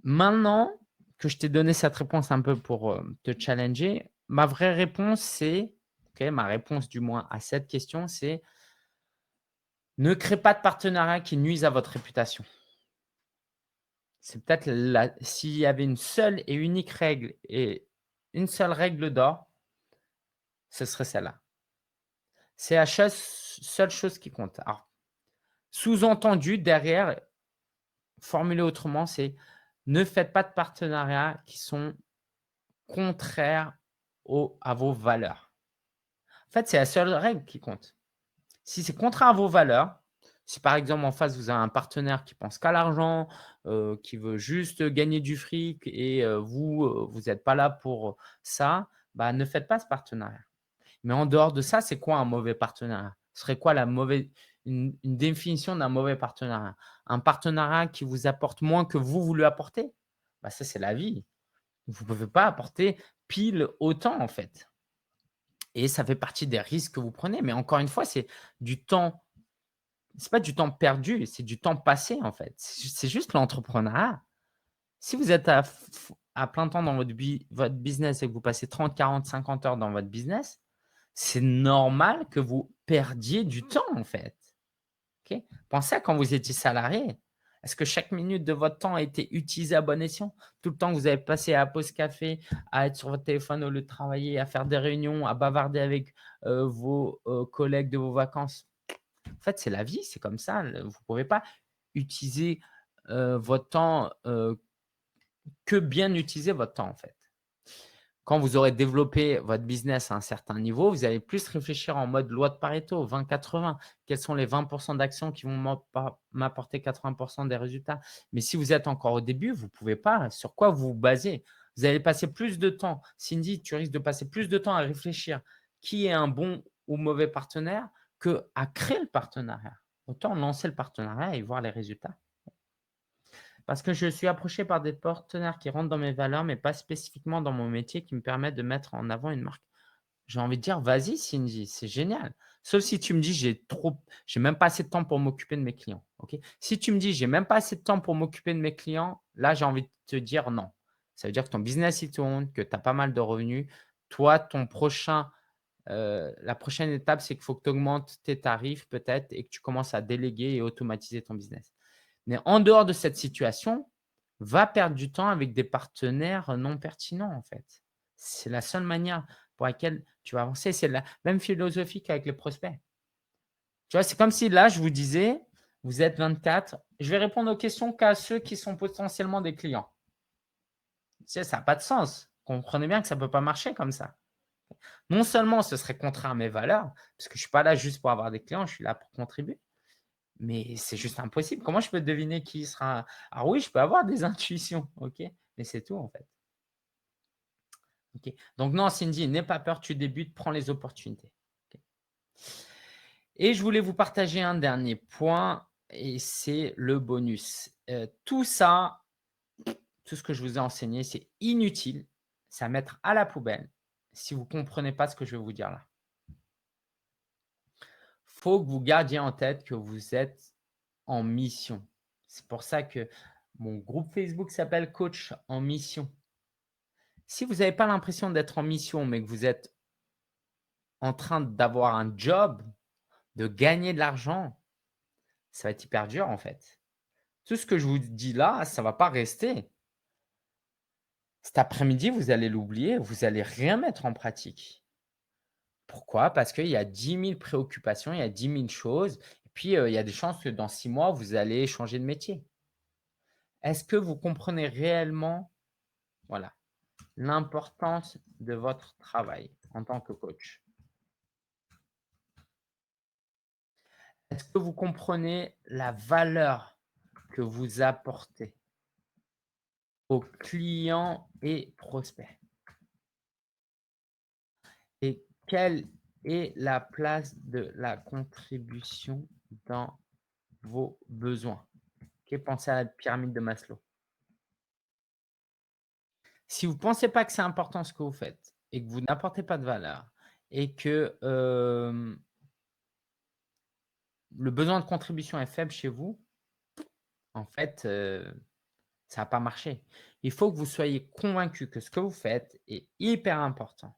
maintenant que je t'ai donné cette réponse un peu pour, te challenger, ma vraie réponse, c'est OK, ma réponse du moins à cette question, c'est: ne crée pas de partenariat qui nuisent à votre réputation. C'est peut-être la s'il y avait une seule et unique règle et une seule règle d'or, ce serait celle-là. C'est la seule chose qui compte. Alors, sous-entendu derrière, formulé autrement, c'est: ne faites pas de partenariats qui sont contraires à vos valeurs. En fait, c'est la seule règle qui compte. Si c'est contraire à vos valeurs, si par exemple en face vous avez un partenaire qui pense qu'à l'argent, qui veut juste gagner du fric et vous êtes pas là pour ça, bah, ne faites pas ce partenariat. Mais en dehors de ça, c'est quoi un mauvais partenariat? Ce serait quoi la mauvaise une définition d'un mauvais partenariat? Un partenariat qui vous apporte moins que vous lui apportez? Bah, ça, c'est la vie. Vous ne pouvez pas apporter pile autant, en fait et ça fait partie des risques que vous prenez. Mais encore une fois, du temps c'est pas du temps perdu, c'est du temps passé, en fait. C'est juste l'entrepreneuriat. Si vous êtes à plein temps dans votre business et que vous passez 30, 40, 50 heures dans votre business, c'est normal que vous perdiez du temps, en fait, OK? Pensez à quand vous étiez salarié. Est-ce que chaque minute de votre temps a été utilisée à bon escient? Tout le temps que vous avez passé à la pause café, à être sur votre téléphone au lieu de travailler, à faire des réunions, à bavarder avec, vos, collègues de vos vacances. En fait, c'est la vie, c'est comme ça. Vous ne pouvez pas utiliser, votre temps, que bien utiliser votre temps, en fait. Quand vous aurez développé votre business à un certain niveau, vous allez plus réfléchir en mode loi de Pareto, 20-80. Quels sont les 20 d'actions qui vont m'apporter 80 des résultats? Mais si vous êtes encore au début, vous ne pouvez pas. Sur quoi vous vous basez? Vous allez passer plus de temps. Cindy, tu risques de passer plus de temps à réfléchir qui est un bon ou mauvais partenaire qu'à créer le partenariat. Autant lancer le partenariat et voir les résultats. Parce que je suis approché par des partenaires qui rentrent dans mes valeurs, mais pas spécifiquement dans mon métier, qui me permettent de mettre en avant une marque. J'ai envie de dire: «Vas-y Cindy, c'est génial». Sauf si tu me dis: «J'ai même pas assez de temps pour m'occuper de mes clients». OK? Si tu me dis: «J'ai même pas assez de temps pour m'occuper de mes clients», là, j'ai envie de te dire: «Non». Ça veut dire que ton business, il tourne, que tu as pas mal de revenus. Toi, la prochaine étape, c'est qu'il faut que tu augmentes tes tarifs peut-être et que tu commences à déléguer et automatiser ton business. Mais en dehors de cette situation, va perdre du temps avec des partenaires non pertinents, en fait. C'est la seule manière pour laquelle tu vas avancer. C'est la même philosophie qu'avec les prospects. Tu vois, c'est comme si là, je vous disais, vous êtes 24, je vais répondre aux questions qu'à ceux qui sont potentiellement des clients. Tu sais, ça n'a pas de sens. Comprenez bien que ça ne peut pas marcher comme ça. Non seulement ce serait contraire à mes valeurs, parce que je ne suis pas là juste pour avoir des clients, je suis là pour contribuer. mais c'est juste impossible. Comment je peux deviner qui sera alors oui, je peux avoir des intuitions, OK, mais c'est tout en fait. OK. Donc non, Cindy, n'aie pas peur, tu débutes, prends les opportunités. OK. Et je voulais vous partager un dernier point et c'est le bonus. Tout ça, tout ce que je vous ai enseigné, c'est inutile, c'est à mettre à la poubelle si vous ne comprenez pas ce que je vais vous dire là. Faut que vous gardiez en tête que vous êtes en mission. C'est pour ça que mon groupe Facebook s'appelle Coach en mission. Si vous n'avez pas l'impression d'être en mission, mais que vous êtes en train d'avoir un job, de gagner de l'argent, ça va être hyper dur en fait. Tout ce que je vous dis là, ça ne va pas rester. Cet après-midi, vous allez l'oublier, vous allez rien mettre en pratique. Pourquoi? Parce qu'il y a 10 000 préoccupations, il y a 10 000 choses et puis, il y a des chances que dans 6 mois, vous allez changer de métier. Est-ce que vous comprenez réellement, voilà, l'importance de votre travail en tant que coach? Est-ce que vous comprenez la valeur que vous apportez aux clients et prospects? Et quelle est la place de la contribution dans vos besoins? OK, pensez à la pyramide de Maslow. Si vous ne pensez pas que c'est important ce que vous faites et que vous n'apportez pas de valeur et que, le besoin de contribution est faible chez vous, en fait, ça va pas marcher. Il faut que vous soyez convaincu que ce que vous faites est hyper important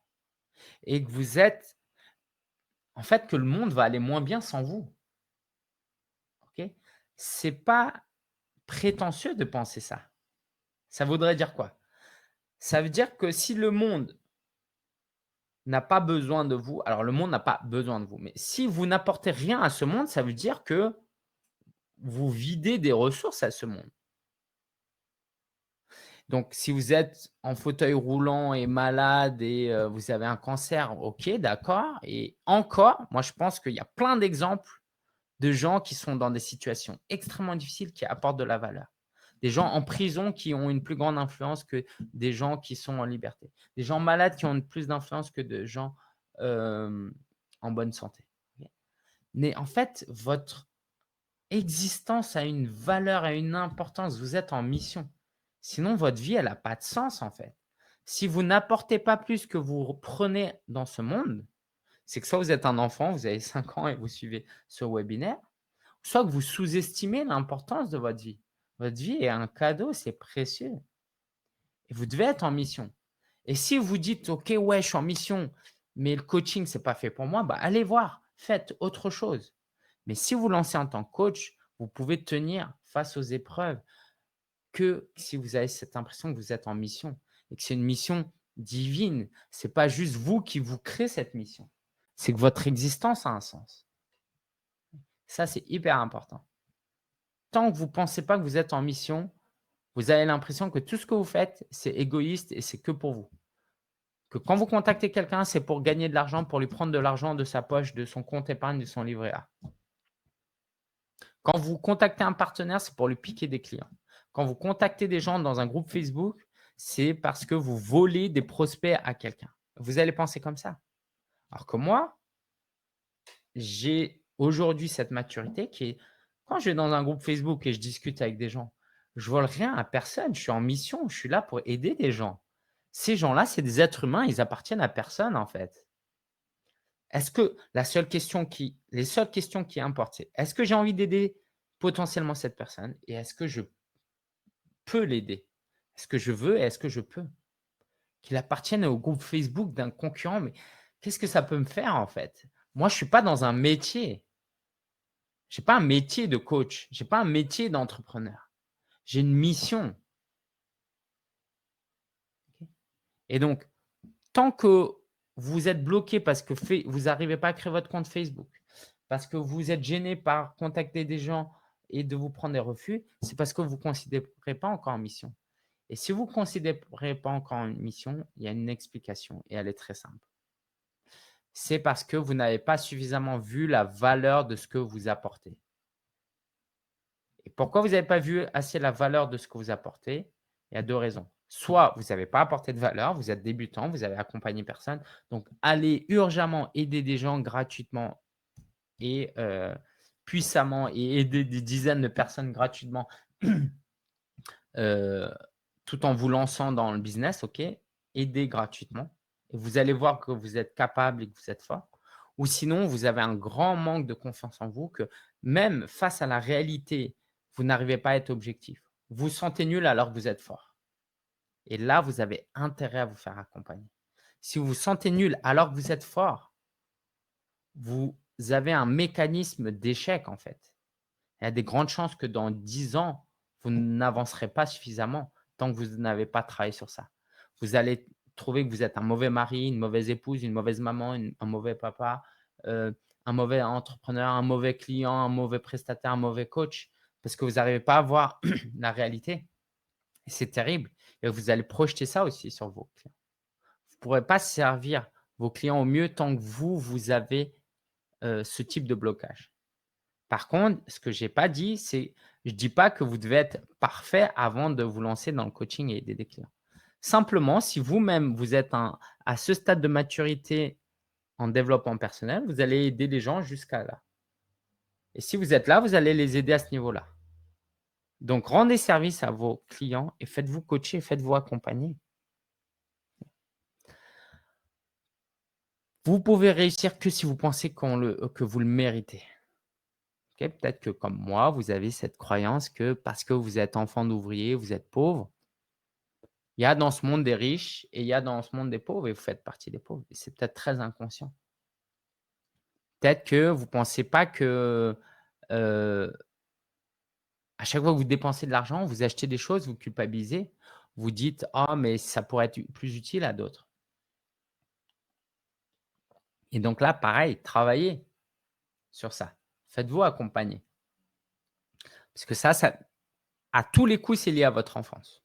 et que vous êtes en fait, que le monde va aller moins bien sans vous, OK? C'est pas prétentieux de penser ça. Ça voudrait dire quoi? Ça veut dire que si le monde n'a pas besoin de vous, alors le monde n'a pas besoin de vous, mais si vous n'apportez rien à ce monde, ça veut dire que vous videz des ressources à ce monde. Donc si vous êtes en fauteuil roulant et malade et vous avez un cancer, OK, d'accord et encore, moi je pense qu'il y a plein d'exemples de gens qui sont dans des situations extrêmement difficiles qui apportent de la valeur. Des gens en prison qui ont une plus grande influence que des gens qui sont en liberté. Des gens malades qui ont plus d'influence que de gens, en bonne santé. OK. Mais en fait, votre existence a une valeur et une importance. Vous êtes en mission. Sinon, votre vie, elle a pas de sens, en fait. Si vous n'apportez pas plus que vous prenez dans ce monde, c'est que soit vous êtes un enfant, vous avez 5 ans et vous suivez ce webinaire, soit que vous sous-estimez l'importance de votre vie. Votre vie est un cadeau, c'est précieux et vous devez être en mission. Et si vous dites: «OK, ouais, je suis en mission, mais le coaching, c'est pas fait pour moi», bah, allez voir, faites autre chose. Mais si vous lancez en tant que coach, vous pouvez tenir face aux épreuves que si vous avez cette impression que vous êtes en mission et que c'est une mission divine. C'est pas juste vous qui vous créez cette mission, c'est que votre existence a un sens. Ça, c'est hyper important. Tant que vous ne pensez pas que vous êtes en mission, vous avez l'impression que tout ce que vous faites, c'est égoïste et c'est que pour vous. Que quand vous contactez quelqu'un, c'est pour gagner de l'argent, pour lui prendre de l'argent de sa poche, de son compte épargne, de son livret A. Quand vous contactez un partenaire, c'est pour lui piquer des clients. Quand vous contactez des gens dans un groupe Facebook, c'est parce que vous volez des prospects à quelqu'un. Vous allez penser comme ça. Alors que moi, j'ai aujourd'hui cette maturité qui est quand je vais dans un groupe Facebook et je discute avec des gens, je vole rien à personne. Je suis en mission, je suis là pour aider des gens. Ces gens-là, c'est des êtres humains, ils appartiennent à personne en fait. Est-ce que les seules questions qui importent, c'est est-ce que j'ai envie d'aider potentiellement cette personne et est-ce que je peux l'aider? Est-ce que je veux et est-ce que je peux? Qu'il appartienne au groupe Facebook d'un concurrent, mais qu'est-ce que ça peut me faire en fait? Moi, je suis pas dans un métier. J'ai pas un métier de coach, j'ai pas un métier d'entrepreneur. J'ai une mission. OK? Et donc, tant que vous êtes bloqué parce que vous n'arrivez pas à créer votre compte Facebook, parce que vous êtes gêné par contacter des gens et de vous prendre des refus, c'est parce que vous ne considérez pas encore en mission. Et si vous ne considérez pas encore en mission, il y a une explication et elle est très simple. C'est parce que vous n'avez pas suffisamment vu la valeur de ce que vous apportez. Pourquoi vous n'avez pas vu assez la valeur de ce que vous apportez? Il y a 2 raisons. Soit vous n'avez pas apporté de valeur, vous êtes débutant, vous avez accompagné personne, donc allez urgemment aider des gens gratuitement et puissamment et aider des dizaines de personnes gratuitement, heu, tout en vous lançant dans le business, OK? Aidez gratuitement et vous allez voir que vous êtes capable et que vous êtes fort. Ou sinon, vous avez un grand manque de confiance en vous que même face à la réalité, vous n'arrivez pas à être objectif. Vous vous sentez nul alors que vous êtes fort et là, vous avez intérêt à vous faire accompagner. Si vous vous sentez nul alors que vous êtes fort, vous avez un mécanisme d'échec, en fait. Il y a des grandes chances que dans 10 ans, vous n'avancerez pas suffisamment tant que vous n'avez pas travaillé sur ça. Vous allez trouver que vous êtes un mauvais mari, une mauvaise épouse, une mauvaise maman, un mauvais papa, un mauvais entrepreneur, un mauvais client, un mauvais prestataire, un mauvais coach, parce que vous n'arrivez pas à voir la réalité et c'est terrible et vous allez projeter ça aussi sur vos clients. Vous ne pourrez pas servir vos clients au mieux tant que vous avez, ce type de blocage. Par contre, ce que j'ai pas dit, c'est je dis pas que vous devez être parfait avant de vous lancer dans le coaching et aider des clients. Simplement, si vous-même, vous êtes à ce stade de maturité en développement personnel, vous allez aider les gens jusqu'à là. Et si vous êtes là, vous allez les aider à ce niveau-là. Donc, rendez service à vos clients et faites-vous coacher, faites-vous accompagner. Vous pouvez réussir que si vous pensez que vous le méritez. OK? Peut-être que comme moi, vous avez cette croyance que parce que vous êtes enfant d'ouvrier, vous êtes pauvre. Il y a dans ce monde des riches et il y a dans ce monde des pauvres et vous faites partie des pauvres et c'est peut-être très inconscient. Peut-être que vous ne pensez pas que, heu, à chaque fois que vous dépensez de l'argent, vous achetez des choses, vous culpabilisez. Vous dites: «Ah mais ça pourrait être plus utile à d'autres» et donc là, pareil, travaillez sur ça. Faites-vous accompagner parce que ça à tous les coups, c'est lié à votre enfance.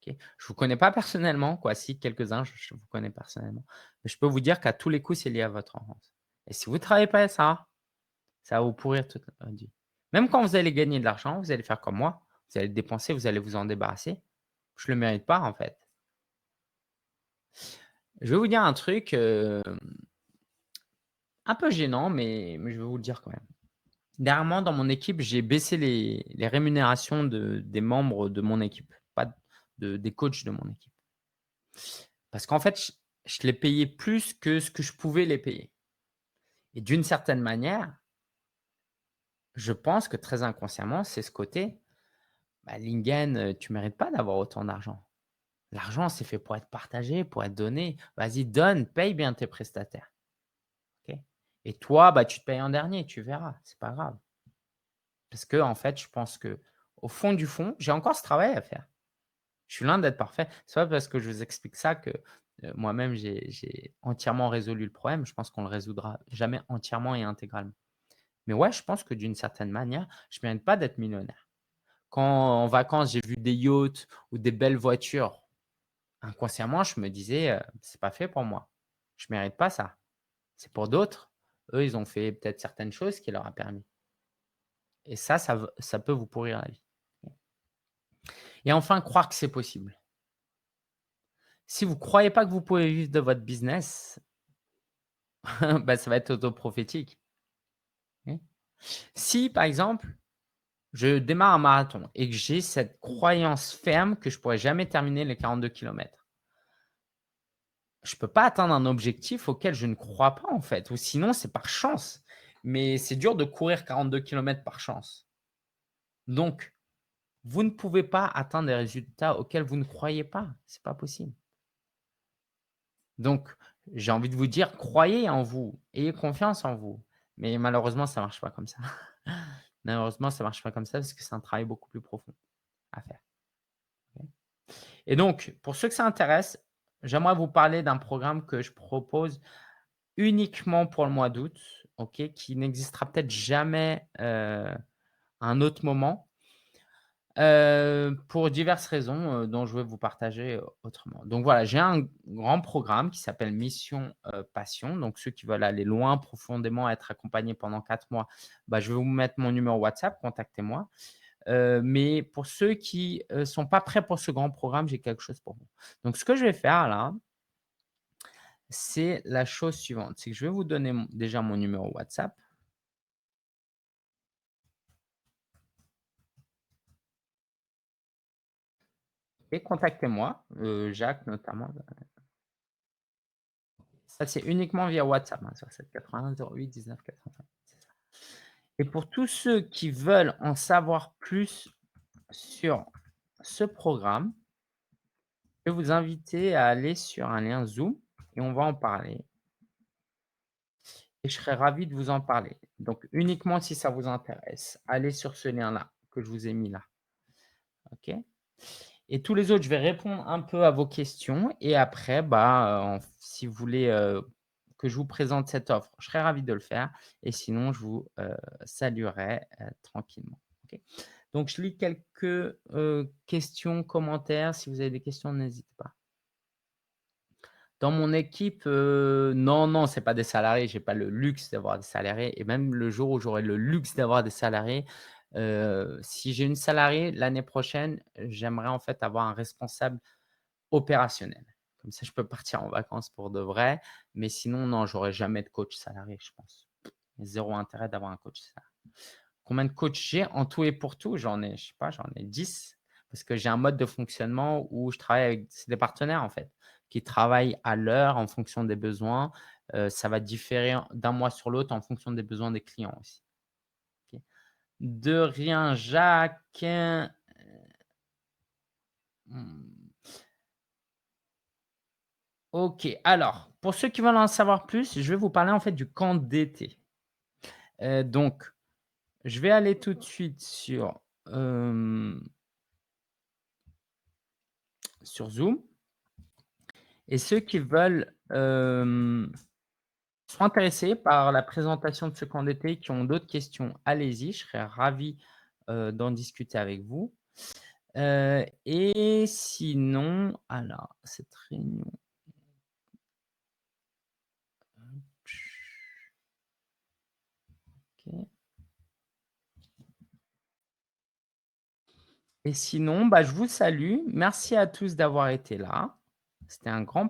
OK? Je ne vous connais pas personnellement, quoi, si quelques-uns, je vous connais personnellement, mais je peux vous dire qu'à tous les coups, c'est lié à votre enfance et si vous ne travaillez pas ça va vous pourrir toute votre vie. Même quand vous allez gagner de l'argent, vous allez faire comme moi, vous allez le dépenser, vous allez vous en débarrasser. Je le mérite pas, en fait. Je vais vous dire un truc, un peu gênant, mais je vais vous le dire quand même. Dernièrement, dans mon équipe, j'ai baissé les rémunérations des membres de mon équipe, pas des coachs de mon équipe. Parce qu'en fait, je les payais plus que ce que je pouvais les payer et d'une certaine manière, je pense que très inconsciemment, c'est ce côté: «Bah, Lingen, tu mérites pas d'avoir autant d'argent». L'argent, c'est fait pour être partagé, pour être donné. Vas-y, donne, paye bien tes prestataires, OK? Et toi, bah, tu te payes en dernier, tu verras, c'est pas grave. Parce que en fait, je pense que au fond du fond, j'ai encore ce travail à faire. Je suis loin d'être parfait. C'est pas parce que je vous explique ça que, moi-même j'ai entièrement résolu le problème. Je pense qu'on le résoudra jamais entièrement et intégralement. Mais ouais, je pense que d'une certaine manière, je mérite pas d'être millionnaire. Quand en vacances, j'ai vu des yachts ou des belles voitures. Inconsciemment, je me disais, «C'est pas fait pour moi. Je mérite pas ça. C'est pour d'autres. Eux, ils ont fait peut-être certaines choses qui leur a permis» et ça peut vous pourrir la vie et enfin, croire que c'est possible. Si vous croyez pas que vous pouvez vivre de votre business, bah, ça va être autoprophétique. OK. Si, par exemple, je démarre un marathon et que j'ai cette croyance ferme que je pourrais jamais terminer les 42 kilomètres. Je peux pas atteindre un objectif auquel je ne crois pas en fait, ou sinon c'est par chance. Mais c'est dur de courir 42 kilomètres par chance. Donc, vous ne pouvez pas atteindre des résultats auxquels vous ne croyez pas. C'est pas possible. Donc, j'ai envie de vous dire, croyez en vous, ayez confiance en vous. Mais malheureusement, ça marche pas comme ça. Malheureusement, ça marche pas comme ça parce que c'est un travail beaucoup plus profond à faire. OK? Et donc, pour ceux que ça intéresse, j'aimerais vous parler d'un programme que je propose uniquement pour le mois d'août, OK, qui n'existera peut-être jamais, à un autre moment, pour diverses raisons, dont je vais vous partager, autrement. Donc voilà, j'ai un grand programme qui s'appelle Mission, Passion. Donc ceux qui veulent aller loin, profondément, être accompagnés pendant 4 mois, bah, je vais vous mettre mon numéro WhatsApp, contactez-moi. Mais pour ceux qui, sont pas prêts pour ce grand programme, j'ai quelque chose pour vous. Donc ce que je vais faire là, c'est la chose suivante, c'est que je vais vous donner déjà mon numéro WhatsApp et contactez-moi, Jacques notamment. Ça, c'est uniquement via WhatsApp, hein, sur 781 08 19 85. C'est ça. Et pour tous ceux qui veulent en savoir plus sur ce programme, je vais vous inviter à aller sur un lien Zoom et on va en parler et je serais ravi de vous en parler. Donc uniquement si ça vous intéresse, allez sur ce lien-là que je vous ai mis là, OK? Et tous les autres, je vais répondre un peu à vos questions et après, bah, si vous voulez, que je vous présente cette offre, je serais ravi de le faire et sinon je vous, saluerai, tranquillement. OK? Donc je lis quelques, questions, commentaires. Si vous avez des questions, n'hésitez pas. Dans mon équipe, non, non, c'est pas des salariés, j'ai pas le luxe d'avoir des salariés et même le jour où j'aurai le luxe d'avoir des salariés, si j'ai une salariée, l'année prochaine, j'aimerais en fait avoir un responsable opérationnel. Comme ça, je peux partir en vacances pour de vrai, mais sinon, non, j'aurai jamais de coach salarié, je pense. Zéro intérêt d'avoir un coach salarié. Combien de coachs j'ai en tout et pour tout? J'en ai, je sais pas, j'en ai 10 parce que j'ai un mode de fonctionnement où je travaille avec c'est des partenaires en fait, qui travaillent à l'heure en fonction des besoins. Ça va différer d'un mois sur l'autre en fonction des besoins des clients aussi. OK. De rien, Jacques. Mmh, OK, alors pour ceux qui veulent en savoir plus, je vais vous parler en fait du camp d'été. Donc je vais aller tout de suite sur Zoom. Et ceux qui veulent, sont intéressés par la présentation de ce camp d'été, qui ont d'autres questions, allez-y, je serais ravi, d'en discuter avec vous. Et sinon, alors cette réunion, OK. Et sinon, bah, je vous salue. Merci à tous d'avoir été là. C'était un grand